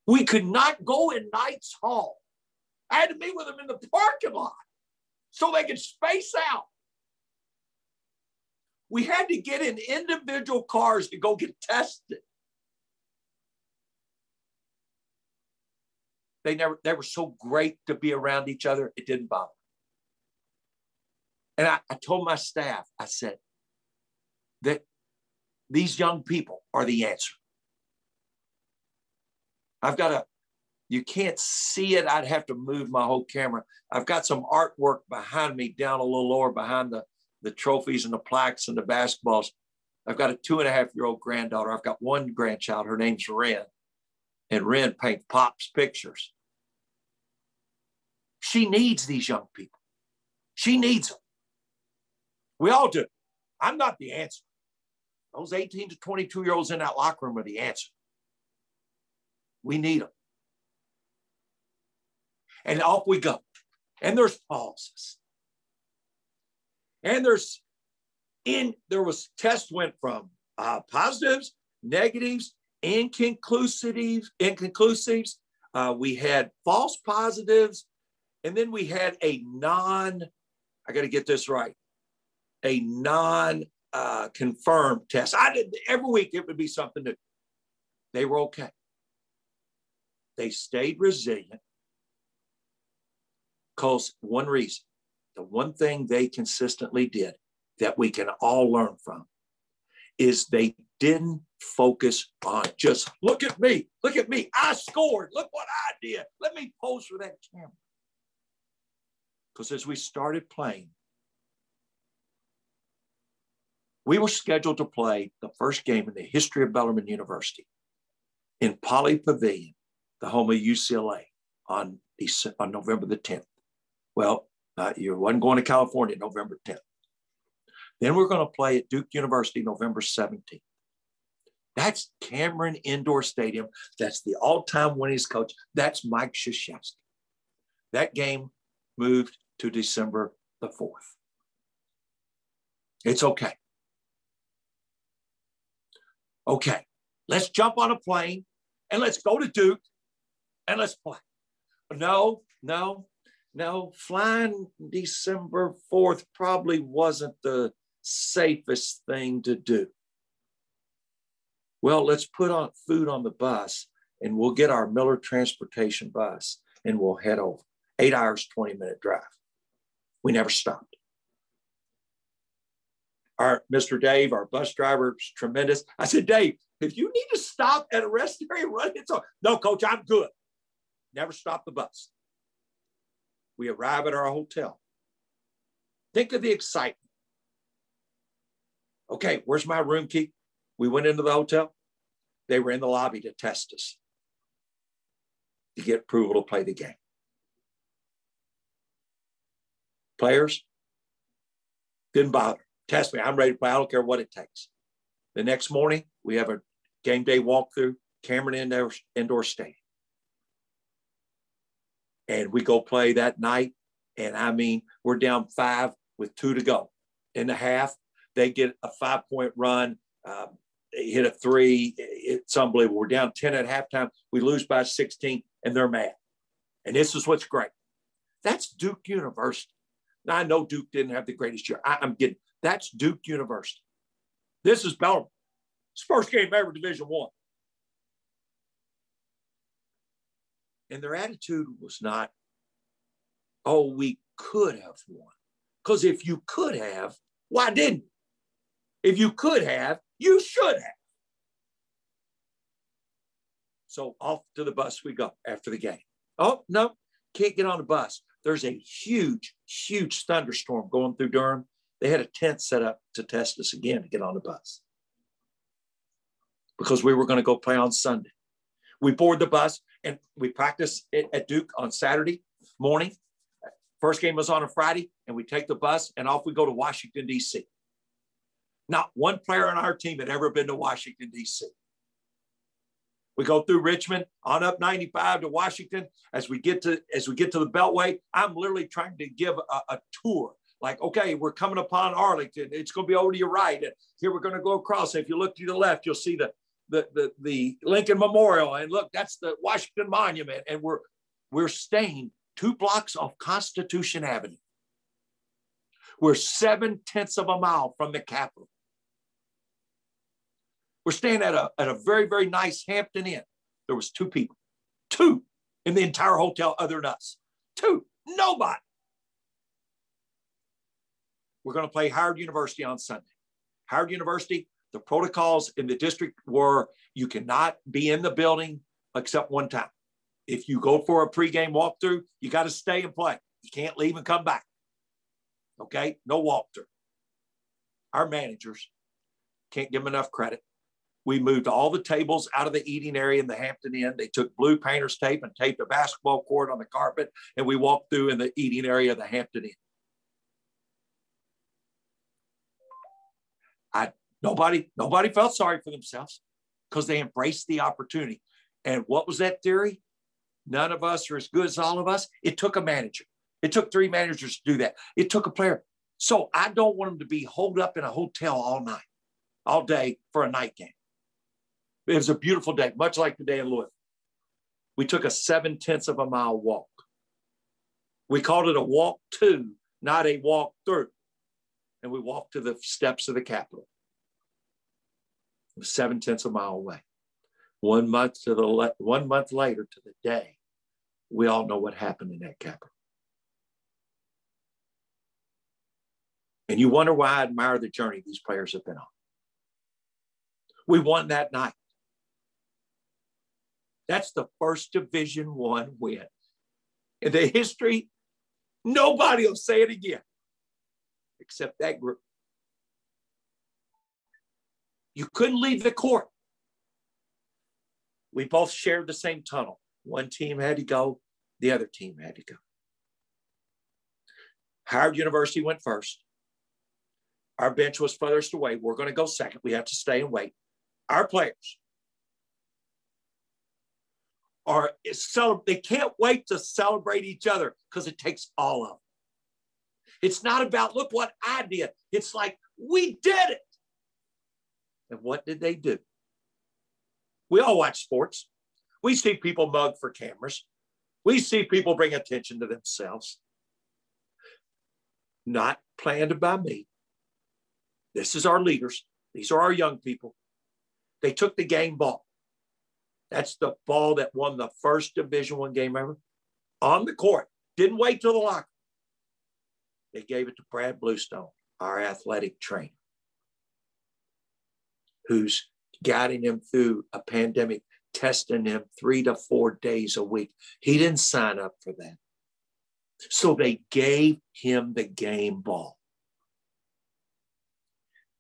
We could not go in Knights Hall. I had to meet with them in the parking lot so they could space out. We had to get in individual cars to go get tested. They were so great to be around each other, it didn't bother. And I told my staff, I said that these young people are the answer. You can't see it. I'd have to move my whole camera. I've got some artwork behind me down a little lower behind the trophies and the plaques and the basketballs. I've got a 2.5-year-old granddaughter. I've got one grandchild. Her name's Ren. And Ren paints Pop's pictures. She needs these young people. She needs them. We all do. I'm not the answer. Those 18 to 22-year-olds in that locker room are the answer. We need them. And off we go. And there's pauses. And there was tests went from positives, negatives, inconclusives. We had false positives. And then we had I got to get this right, a non-confirmed test. Every week it would be something new. They were okay. They stayed resilient because one reason, the one thing they consistently did that we can all learn from is they didn't focus on just, look at me, I scored, look what I did, let me pose for that camera. Because as we started playing, We were scheduled to play the first game in the history of Bellarmine University in Poly Pavilion, the home of UCLA, on November the 10th. Well, you wasn't going to California November 10th. Then we're going to play at Duke University November 17th. That's Cameron Indoor Stadium. That's the all-time winningest coach. That's Mike Krzyzewski. That game moved to December the 4th. It's okay. Okay, let's jump on a plane and let's go to Duke and let's play. No. Flying December 4th probably wasn't the safest thing to do. Well, let's put on food on the bus and we'll get our Miller transportation bus and we'll head over. 8 hours, 20-minute drive. We never stopped. Our Mr. Dave, our bus driver, is tremendous. I said, Dave, if you need to stop at a rest area, run it. No, Coach, I'm good. Never stopped the bus. We arrive at our hotel. Think of the excitement. Okay, where's my room key? We went into the hotel. They were in the lobby to test us, to get approval to play the game. Players, didn't bother. Test me. I'm ready to play. I don't care what it takes. The next morning, we have a game day walkthrough, Cameron Indoor Stadium. And we go play that night. And I mean, we're down 5 with 2 to go. In the half, they get a 5-point run. They hit a 3. It's unbelievable. We're down 10 at halftime. We lose by 16, and they're mad. And this is what's great. That's Duke University. Now, I know Duke didn't have the greatest year. I'm kidding. That's Duke University. This is Bellarmine. It's the first game ever, Division I. And their attitude was not, oh, we could have won. Because if you could have, why didn't you? If you could have, you should have. So off to the bus we go after the game. Oh, no, can't get on the bus. There's a huge, huge thunderstorm going through Durham. They had a tent set up to test us again to get on the bus because we were going to go play on Sunday. We board the bus and we practice at Duke on Saturday morning. First game was on a Friday, and we take the bus and off we go to Washington, D.C. Not one player on our team had ever been to Washington, D.C. We go through Richmond on up 95 to Washington. As we get to the Beltway, I'm literally trying to give a tour. Like, okay, we're coming upon Arlington. It's going to be over to your right. And here we're going to go across. And if you look to the left, you'll see the Lincoln Memorial. And look, that's the Washington Monument. And we're staying 2 blocks off Constitution Avenue. We're 7/10 of a mile from the Capitol. We're staying at a very, very nice Hampton Inn. There was 2 people, 2 in the entire hotel other than us. 2, nobody. We're going to play Howard University on Sunday. Howard University, the protocols in the district were you cannot be in the building except one time. If you go for a pregame walkthrough, you got to stay and play. You can't leave and come back. Okay? No walkthrough. Our managers, can't give them enough credit. We moved all the tables out of the eating area in the Hampton Inn. They took blue painter's tape and taped a basketball court on the carpet, and we walked through in the eating area of the Hampton Inn. Nobody felt sorry for themselves because they embraced the opportunity. And what was that theory? None of us are as good as all of us. It took a manager. It took 3 managers to do that. It took a player. So I don't want them to be holed up in a hotel all night, all day for a night game. It was a beautiful day, much like the day in Louisville. We took a 7/10 of a mile walk. We called it a walk to, not a walk through. And we walked to the steps of the Capitol. It was 7/10 a mile away. 1 month later to the day, we all know what happened in that Capitol. And you wonder why I admire the journey these players have been on. We won that night. That's the first Division I win. In the history, nobody will say it again, except that group. You couldn't leave the court. We both shared the same tunnel. One team had to go, the other team had to go. Howard University went first. Our bench was furthest away. We're going to go second. We have to stay and wait. Our players they can't wait to celebrate each other because it takes all of them. It's not about, look what I did. It's like, we did it. And what did they do? We all watch sports. We see people mug for cameras. We see people bring attention to themselves. Not planned by me. This is our leaders. These are our young people. They took the game ball. That's the ball that won the first Division I game ever. On the court. Didn't wait till the locker. They gave it to Brad Bluestone, our athletic trainer, who's guiding him through a pandemic, testing him 3 to 4 days a week. He didn't sign up for that. So they gave him the game ball.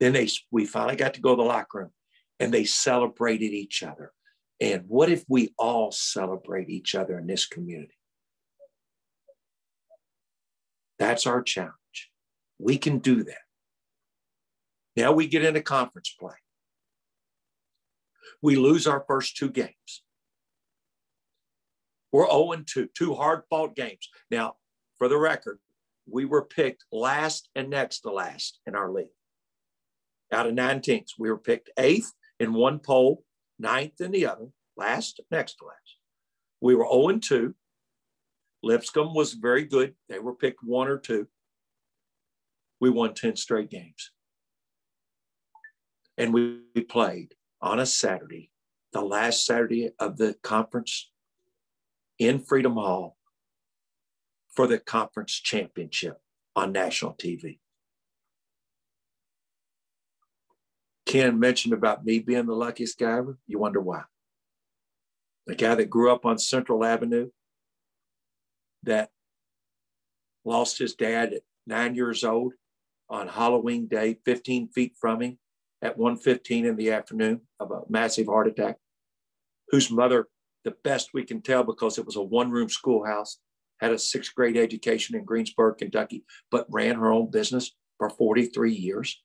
Then we finally got to go to the locker room and they celebrated each other. And what if we all celebrate each other in this community? That's our challenge. We can do that. Now we get into conference play. We lose our first 2 games. We're 0-2, 2 hard-fought games. Now, for the record, we were picked last and next to last in our league. Out of 9 teams, we were picked 8th in one poll, 9th in the other, last, next to last. We were 0-2. Lipscomb was very good. They were picked 1 or 2. We won 10 straight games. And we played on a Saturday, the last Saturday of the conference in Freedom Hall for the conference championship on national TV. Ken mentioned about me being the luckiest guy ever. You wonder why. The guy that grew up on Central Avenue, that lost his dad at 9 years old on Halloween Day, 15 feet from him at 1:15 in the afternoon of a massive heart attack, whose mother, the best we can tell because it was a one-room schoolhouse, had a 6th grade education in Greensburg, Kentucky, but ran her own business for 43 years.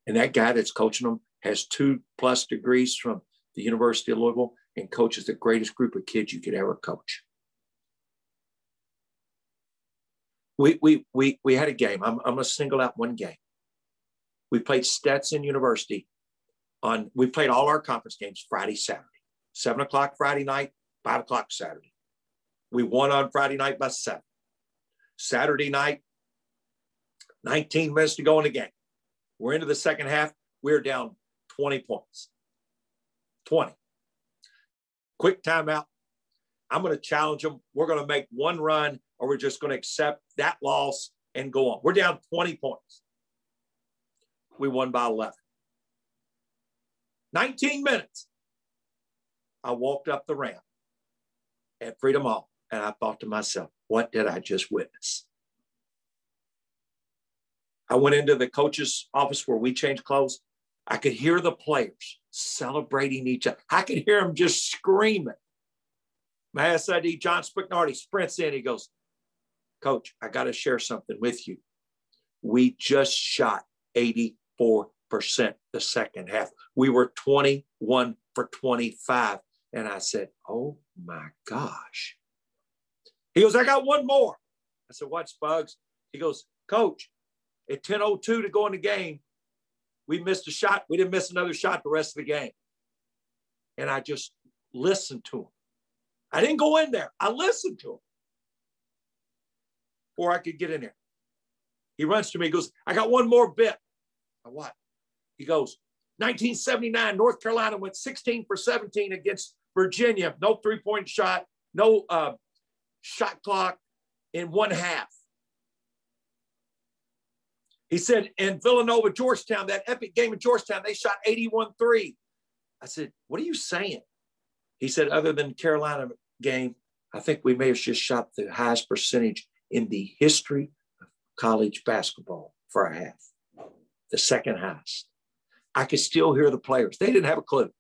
And that guy that's coaching them has 2+ degrees from the University of Louisville and coaches the greatest group of kids you could ever coach. We had a game. I'm going to single out one game. We played Stetson University we played all our conference games Friday, Saturday, 7 o'clock Friday night, 5 o'clock Saturday. We won on Friday night by 7. Saturday night, 19 minutes to go in the game. We're into the second half. We're down 20 points. 20. Quick timeout. I'm going to challenge them. We're going to make one run, or we're just going to accept that loss and go on. We're down 20 points. We won by 11. 19 minutes. I walked up the ramp at Freedom Hall, and I thought to myself, what did I just witness? I went into the coach's office where we changed clothes. I could hear the players celebrating each other. I could hear them just screaming. My SID, John Spignardi, sprints in. He goes, Coach, I got to share something with you. We just shot 84% the second half. We were 21 for 25. And I said, oh my gosh. He goes, I got one more. I said, what, Spugs? He goes, Coach, at 10:02 to go in the game, we missed a shot. We didn't miss another shot the rest of the game. And I just listened to him. I didn't go in there. I listened to him before I could get in there. He runs to me. He goes, I got one more bit. I what? He goes, 1979, North Carolina went 16 for 17 against Virginia. No three-point shot, no shot clock in one half. He said, in Villanova, Georgetown, that epic game in Georgetown, they shot 81-3. I said, what are you saying? He said, other than Carolina game, I think we may have just shot the highest percentage in the history of college basketball for a half, the second highest. I could still hear the players. They didn't have a clue.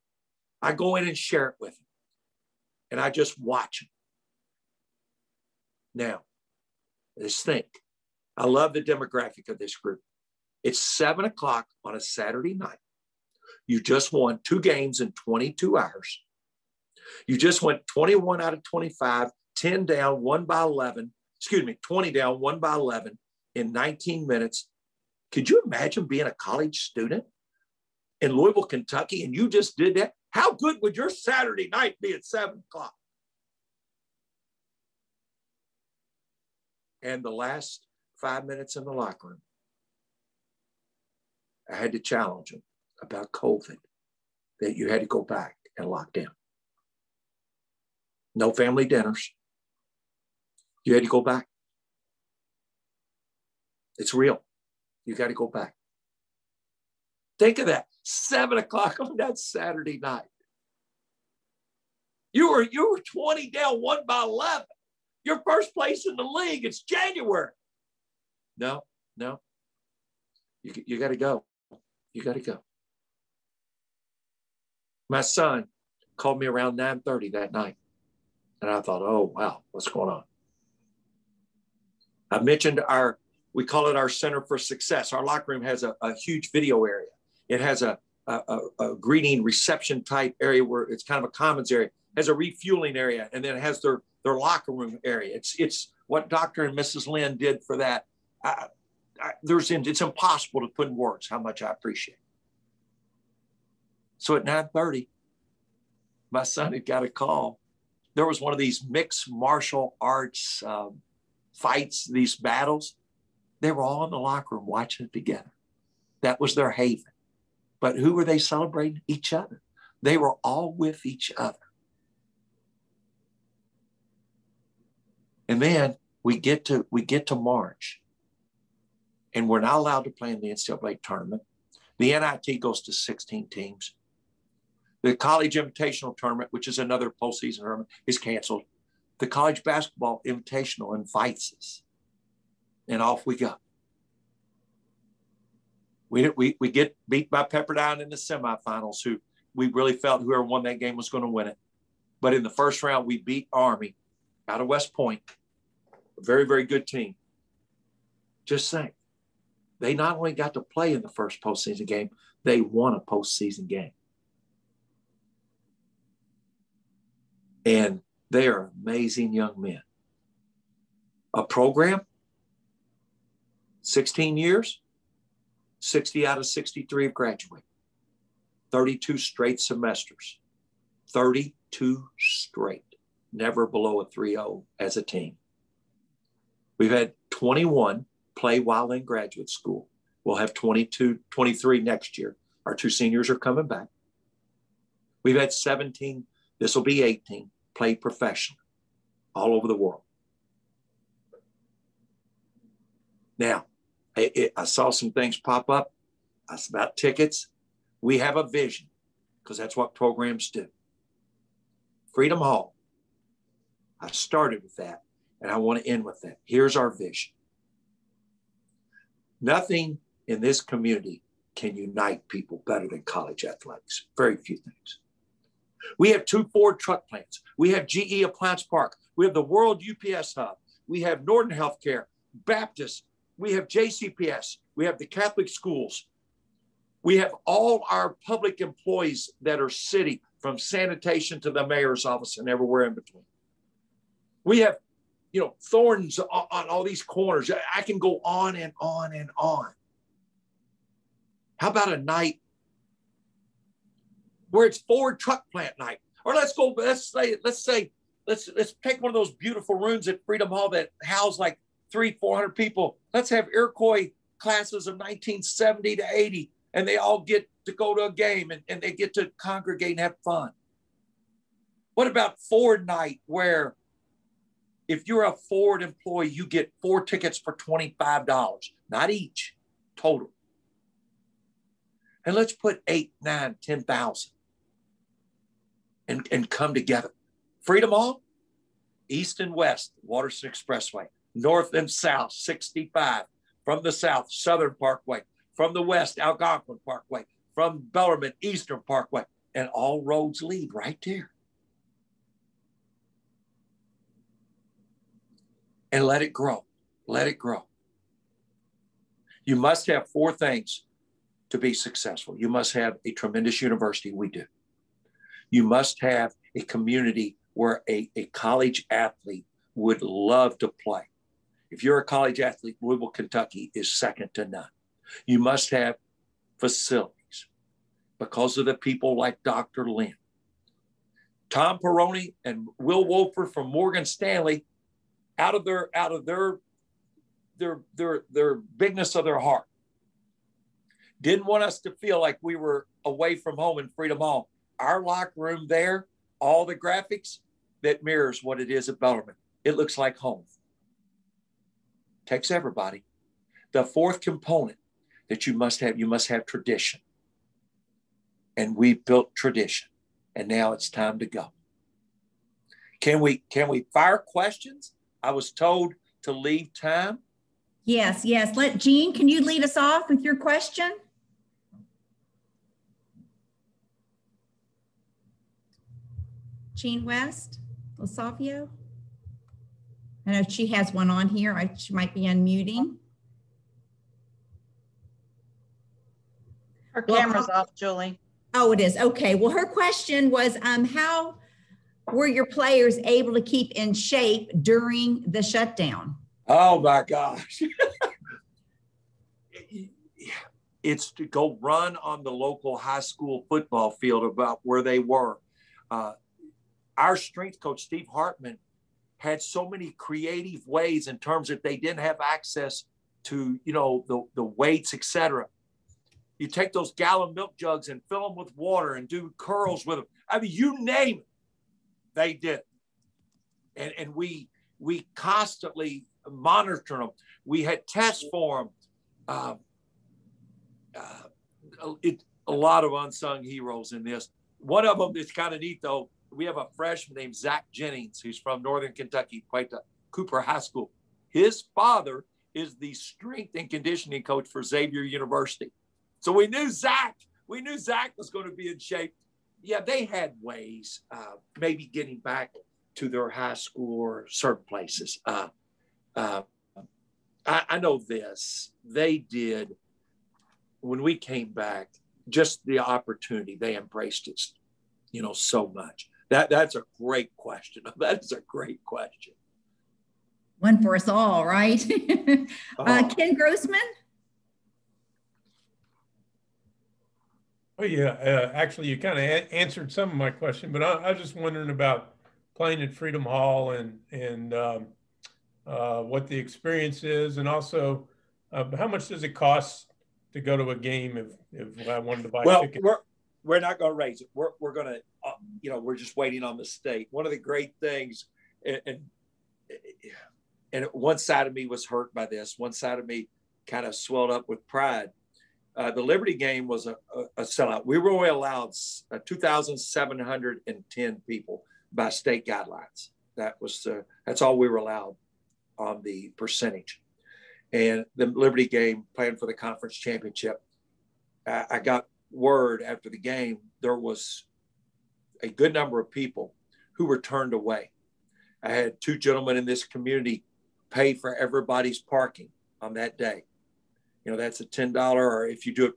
I go in and share it with them. And I just watch them. Now, let's think. I love the demographic of this group. It's 7 o'clock on a Saturday night. You just won 2 games in 22 hours. You just went 21 out of 25, 10 down, 1 by 11. 20 down, 1 by 11 in 19 minutes. Could you imagine being a college student in Louisville, Kentucky, and you just did that? How good would your Saturday night be at 7 o'clock? And the last 5 minutes in the locker room, I had to challenge them about COVID, that you had to go back and lock down. No family dinners. You had to go back. It's real. You got to go back. Think of that. 7 o'clock on that Saturday night. You were 20 down, 1 by 11. You're first place in the league. It's January. No. You got to go. You got to go. My son called me around 9:30 that night. And I thought, oh, wow, what's going on? I mentioned we call it our Center for Success. Our locker room has a huge video area. It has a greeting reception type area where it's kind of a commons area. It has a refueling area, and then it has their locker room area. It's what Dr. and Mrs. Lynn did for that. It's impossible to put in words how much I appreciate it. So at 9:30, my son had got a call. There was one of these mixed martial arts fights, these battles. They were all in the locker room watching it together. That was their haven. But who were they celebrating? Each other. They were all with each other. And then we get to March, and we're not allowed to play in the NCAA tournament. The NIT goes to 16 teams. The College Invitational Tournament, which is another postseason tournament, is canceled. The College Basketball Invitational invites us, and off we go. We get beat by Pepperdine in the semifinals, who we really felt whoever won that game was going to win it. But in the first round, we beat Army out of West Point, a very, very good team. Just saying, they not only got to play in the first postseason game, they won a postseason game. And they are amazing young men. A program, 16 years, 60 out of 63 have graduated. 32 straight semesters. 32 straight. Never below a 3.0 as a team. We've had 21 play while in graduate school. We'll have 23 next year. Our 2 seniors are coming back. We've had 17, this will be 18, play professionally all over the world. Now, I saw some things pop up. That's about tickets. We have a vision, because that's what programs do. Freedom Hall. I started with that, and I want to end with that. Here's our vision. Nothing in this community can unite people better than college athletics. Very few things. We have 2 Ford truck plants. We have GE Appliance Park. We have the World UPS Hub. We have Norton Healthcare, Baptist. We have JCPS. We have the Catholic schools. We have all our public employees that are city, from sanitation to the mayor's office and everywhere in between. We have, thorns on all these corners. I can go on and on and on. How about a night where it's Ford truck plant night? Or let's take one of those beautiful rooms at Freedom Hall that house like 300-400 people. Let's have Iroquois classes of 1970 to 80, and they all get to go to a game and they get to congregate and have fun. What about Ford night, where if you're a Ford employee, you get 4 tickets for $25, not each, total. And let's put 8, 9, 10,000 and come together. Freedom Hall, east and west, Waterston Expressway. North and south, 65. From the south, Southern Parkway. From the west, Algonquin Parkway. from Bellarmine, Eastern Parkway, and all roads lead right there. And let it grow. Let it grow. You must have 4 things to be successful. You must have a tremendous university. We do. You must have a community where a college athlete would love to play. If you're a college athlete, Louisville, Kentucky is second to none. You must have facilities because of the people like Dr. Lynn. Tom Perrone and Will Wolford from Morgan Stanley, out of their bigness of their heart, didn't want us to feel like we were away from home in Freedom Hall. Our locker room there, all the graphics, that mirrors what it is at Bellarmine. It looks like home. Takes everybody. The 4th component that you must have tradition. And we've built tradition. And now it's time to go. Can we fire questions? I was told to leave time.
Yes. Let Jean, can you lead us off with your question? Jean West, Lasavio. I know she has one on here. She might be unmuting.
Her camera's off, Julie.
Oh, it is. Okay. Well, her question was, how were your players able to keep in shape during the shutdown?
Oh my gosh. It's to go run on the local high school football field about where they were. Our strength coach, Steve Hartman, had so many creative ways in terms that they didn't have access to, the weights, etc. You take those gallon milk jugs and fill them with water and do curls with them. I mean, you name it, they did. And we constantly monitor them. We had tests for them. A lot of unsung heroes in this. One of them is kind of neat, though. We have a freshman named Zach Jennings, who's from Northern Kentucky, played at Cooper High School. His father is the strength and conditioning coach for Xavier University. So we knew Zach was going to be in shape. Yeah, they had ways, maybe getting back to their high school or certain places. I know this. They did, when we came back, just the opportunity, they embraced it, so much. That's a great question. That is a great question.
One for us all, right? Ken Grossman?
Oh, yeah. Actually, you kind of answered some of my question, but I was just wondering about playing at Freedom Hall and what the experience is, and also how much does it cost to go to a game if I wanted to buy a ticket?
We're not going to raise it. We're going to, we're just waiting on the state. One of the great things, and one side of me was hurt by this. One side of me kind of swelled up with pride. The Liberty game was a sellout. We were only allowed 2,710 people by state guidelines. That's all we were allowed on the percentage. And the Liberty game, playing for the conference championship, I got word after the game, there was a good number of people who were turned away. I had 2 gentlemen in this community pay for everybody's parking on that day. That's a $10, or if you do it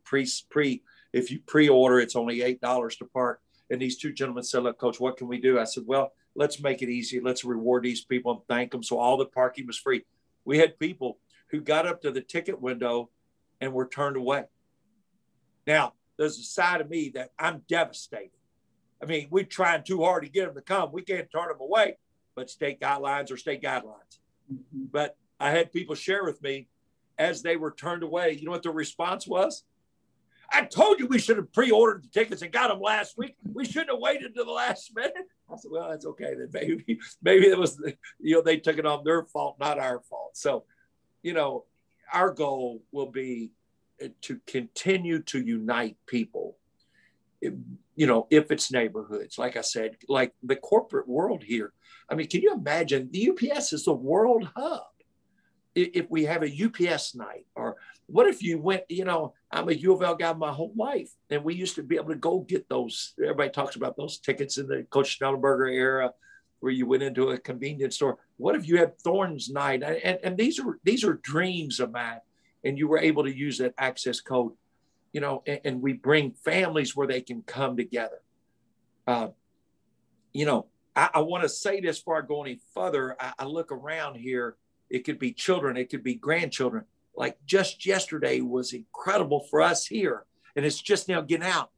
if you pre-order, it's only $8 to park. And these 2 gentlemen said, "Look, Coach, what can we do?" I said, "Well, let's make it easy. Let's reward these people and thank them." So all the parking was free. We had people who got up to the ticket window and were turned away. Now, there's a side of me that I'm devastated. I mean, we're trying too hard to get them to come. We can't turn them away, but state guidelines are state guidelines. Mm-hmm. But I had people share with me as they were turned away. You know what the response was? "I told you we should have pre-ordered the tickets and got them last week. We shouldn't have waited until the last minute." I said, "Well, that's okay then. Maybe it was, they took it on their fault, not our fault." So, our goal will be to continue to unite people. If it's neighborhoods, like I said, like the corporate world here. I mean, can you imagine? The UPS is the world hub. If we have a UPS night, or What if you went, I'm a U of L guy my whole life, and we used to be able to go get those. Everybody talks about those tickets in the Coach Schnellenberger era where you went into a convenience store. What if you had Thorns night? And these are dreams of mine, and you were able to use that access code, and we bring families where they can come together. I want to say this before I go any further. I look around here. It could be children. It could be grandchildren. Like just yesterday was incredible for us here. And it's just now getting out.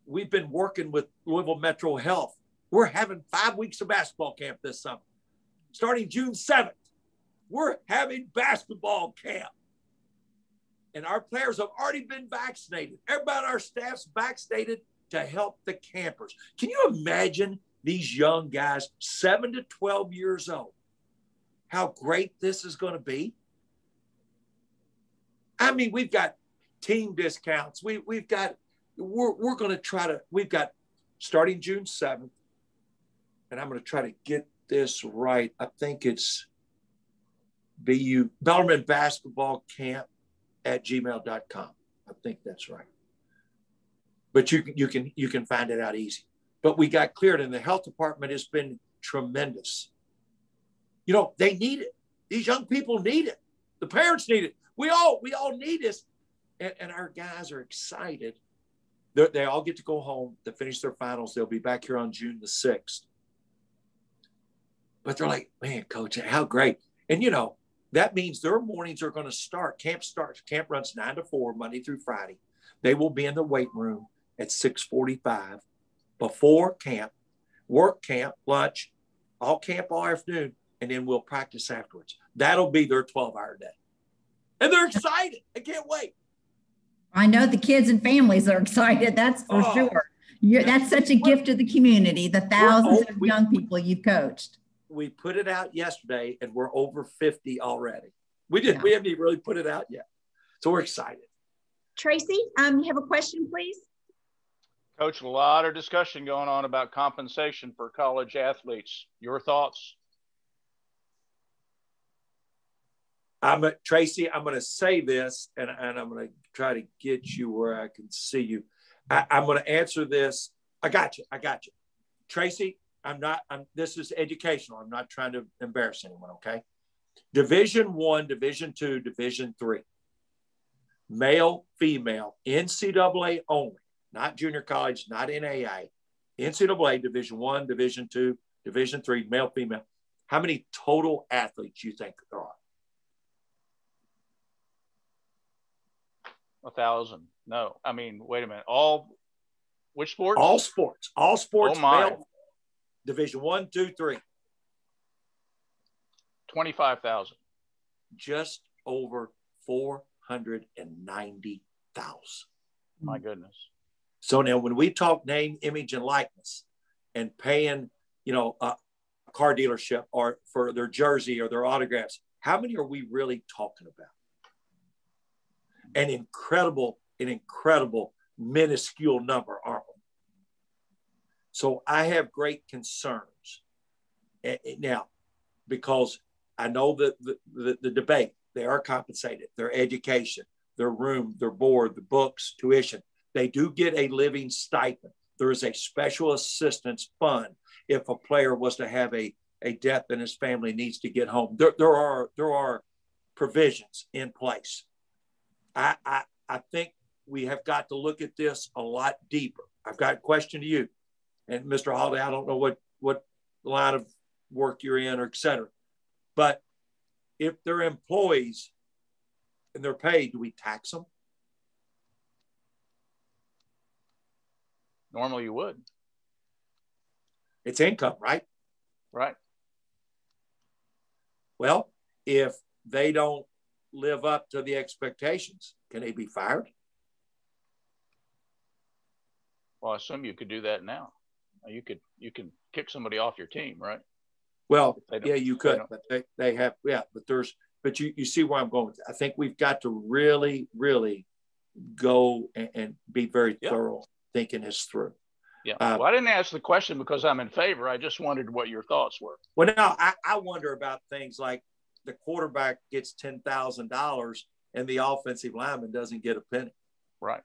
We've been working with Louisville Metro Health. We're having 5 weeks of basketball camp this summer. Starting June 7th, we're having basketball camp. And our players have already been vaccinated. Everybody on our staff's vaccinated to help the campers. Can you imagine these young guys, 7 to 12 years old, how great this is going to be? I mean, we've got team discounts. We're going to try to, we've got starting June 7th, and I'm going to try to get this right. I think it's Bellarmine Basketball Camp at gmail.com. I think that's right. But you can find it out easy. But we got cleared, and the health department has been tremendous. They need it. These young people need it. The parents need it. We all need this. And our guys are excited. They all get to go home to finish their finals. They'll be back here on June the 6th. But they're like, man, Coach, how great. And, that means their mornings are going to start. Camp starts. Camp runs 9 to 4, Monday through Friday. They will be in the weight room at 6:45 before camp, work camp, lunch, all camp all afternoon, and then we'll practice afterwards. That'll be their 12-hour day. And they're excited. I can't wait.
I know the kids and families are excited. That's for sure. That's such a gift to the community, the thousands of young people you've coached.
We put it out yesterday, and we're over 50 already. We haven't even really put it out yet. So we're excited.
Tracy, you have a question, please?
Coach, a lot of discussion going on about compensation for college athletes. Your thoughts?
Tracy, I'm going to say this, and I'm going to try to get you where I can see you. I'm going to answer this. I got you. Tracy, this is educational. I'm not trying to embarrass anyone, okay? Division I, Division II, Division III. Male, female, NCAA only, not junior college, not NAIA. NCAA, Division I, Division II, Division III, male, female. How many total athletes you think there are?
1,000. No, I mean, wait a minute. Which sports?
All sports.
Oh my.
Male, Division I, II, III.
25,000.
Just over 490,000.
My goodness.
So now when we talk name, image, and likeness and paying, a car dealership or for their jersey or their autographs, how many are we really talking about? An incredible, minuscule number, aren't we? So I have great concerns now, because I know that the debate, they are compensated, their education, their room, their board, the books, tuition. They do get a living stipend. There is a special assistance fund if a player was to have a death and his family needs to get home. There are provisions in place. I think we have got to look at this a lot deeper. I've got a question to you. And Mr. Holiday, I don't know what line of work you're in or et cetera. But if they're employees and they're paid, do we tax them?
Normally you would.
It's income, right?
Right.
Well, if they don't live up to the expectations, can they be fired?
Well, I assume you could do that now. You can kick somebody off your team, right?
Well, yeah, you could, but they have, but you see where I'm going with that. I think we've got to really, really go and be very thorough thinking this through.
Yeah. Well, I didn't ask the question because I'm in favor. I just wondered what your thoughts were.
Well, now I wonder about things like the quarterback gets $10,000 and the offensive lineman doesn't get a penny.
Right.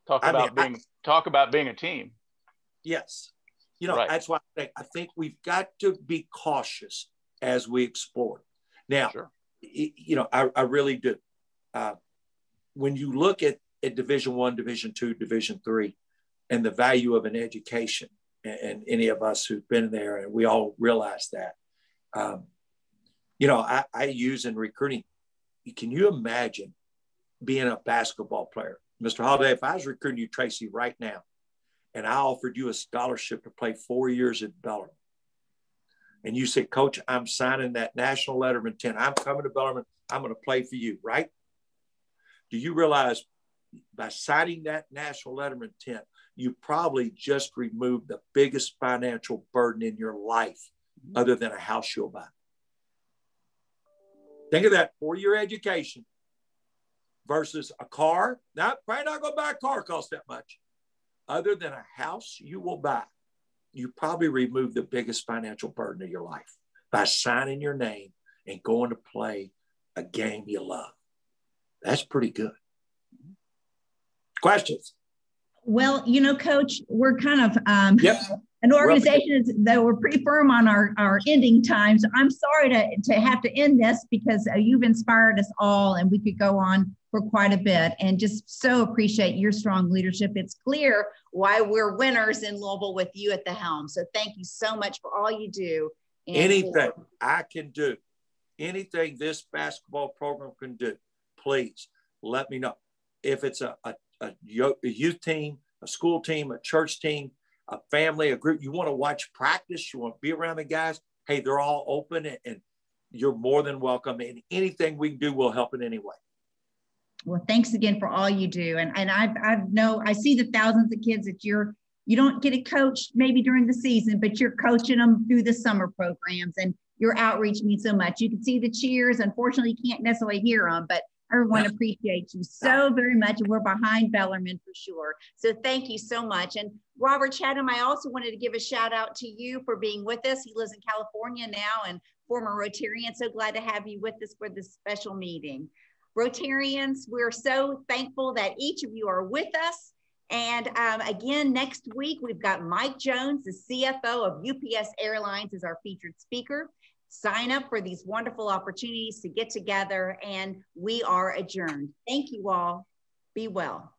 Talk about being a team.
Yes. You know,
right.
That's why I think we've got to be cautious as we explore. Now,
sure.
You know, I really do. When you look at Division I, Division II, Division III, and the value of an education, and any of us who've been there, and we all realize that, you know, I use in recruiting. Can you imagine being a basketball player? Mr. Holiday, if I was recruiting you, Tracy, right now, and I offered you a scholarship to play 4 years at Bellarmine, and you said, Coach, I'm signing that national letter of intent. I'm coming to Bellarmine. I'm going to play for you, right? Do you realize by signing that national letter of intent, you probably just removed the biggest financial burden in your life other than a house you'll buy? Think of that 4-year education versus a car. Now, probably not going to buy a car cost that much. Other than a house you will buy, you probably remove the biggest financial burden of your life by signing your name and going to play a game you love. That's pretty good. Questions?
Well, you know, Coach, we're kind of an organization that we're pretty firm on our ending time. So I'm sorry to have to end this because you've inspired us all, and we could go on for quite a bit, and just so appreciate your strong leadership. It's clear why we're winners in Louisville with you at the helm. So thank you so much for all you do.
Anything I can do, anything this basketball program can do, please let me know. If it's a youth team, a school team, a church team, a family, a group, you want to watch practice, you want to be around the guys, hey, they're all open, and you're more than welcome. And anything we can do will help in any way.
Well, thanks again for all you do. And I see the thousands of kids that you don't get to coach maybe during the season, but you're coaching them through the summer programs, and your outreach means so much. You can see the cheers. Unfortunately, you can't necessarily hear them, but everyone appreciates you so very much. And we're behind Bellarmine for sure. So thank you so much. And Robert Chatham, I also wanted to give a shout out to you for being with us. He lives in California now and former Rotarian. So glad to have you with us for this special meeting. Rotarians, we're so thankful that each of you are with us. And again, next week, we've got Mike Jones, the CFO of UPS Airlines, as our featured speaker. Sign up for these wonderful opportunities to get together, and we are adjourned. Thank you all. Be well.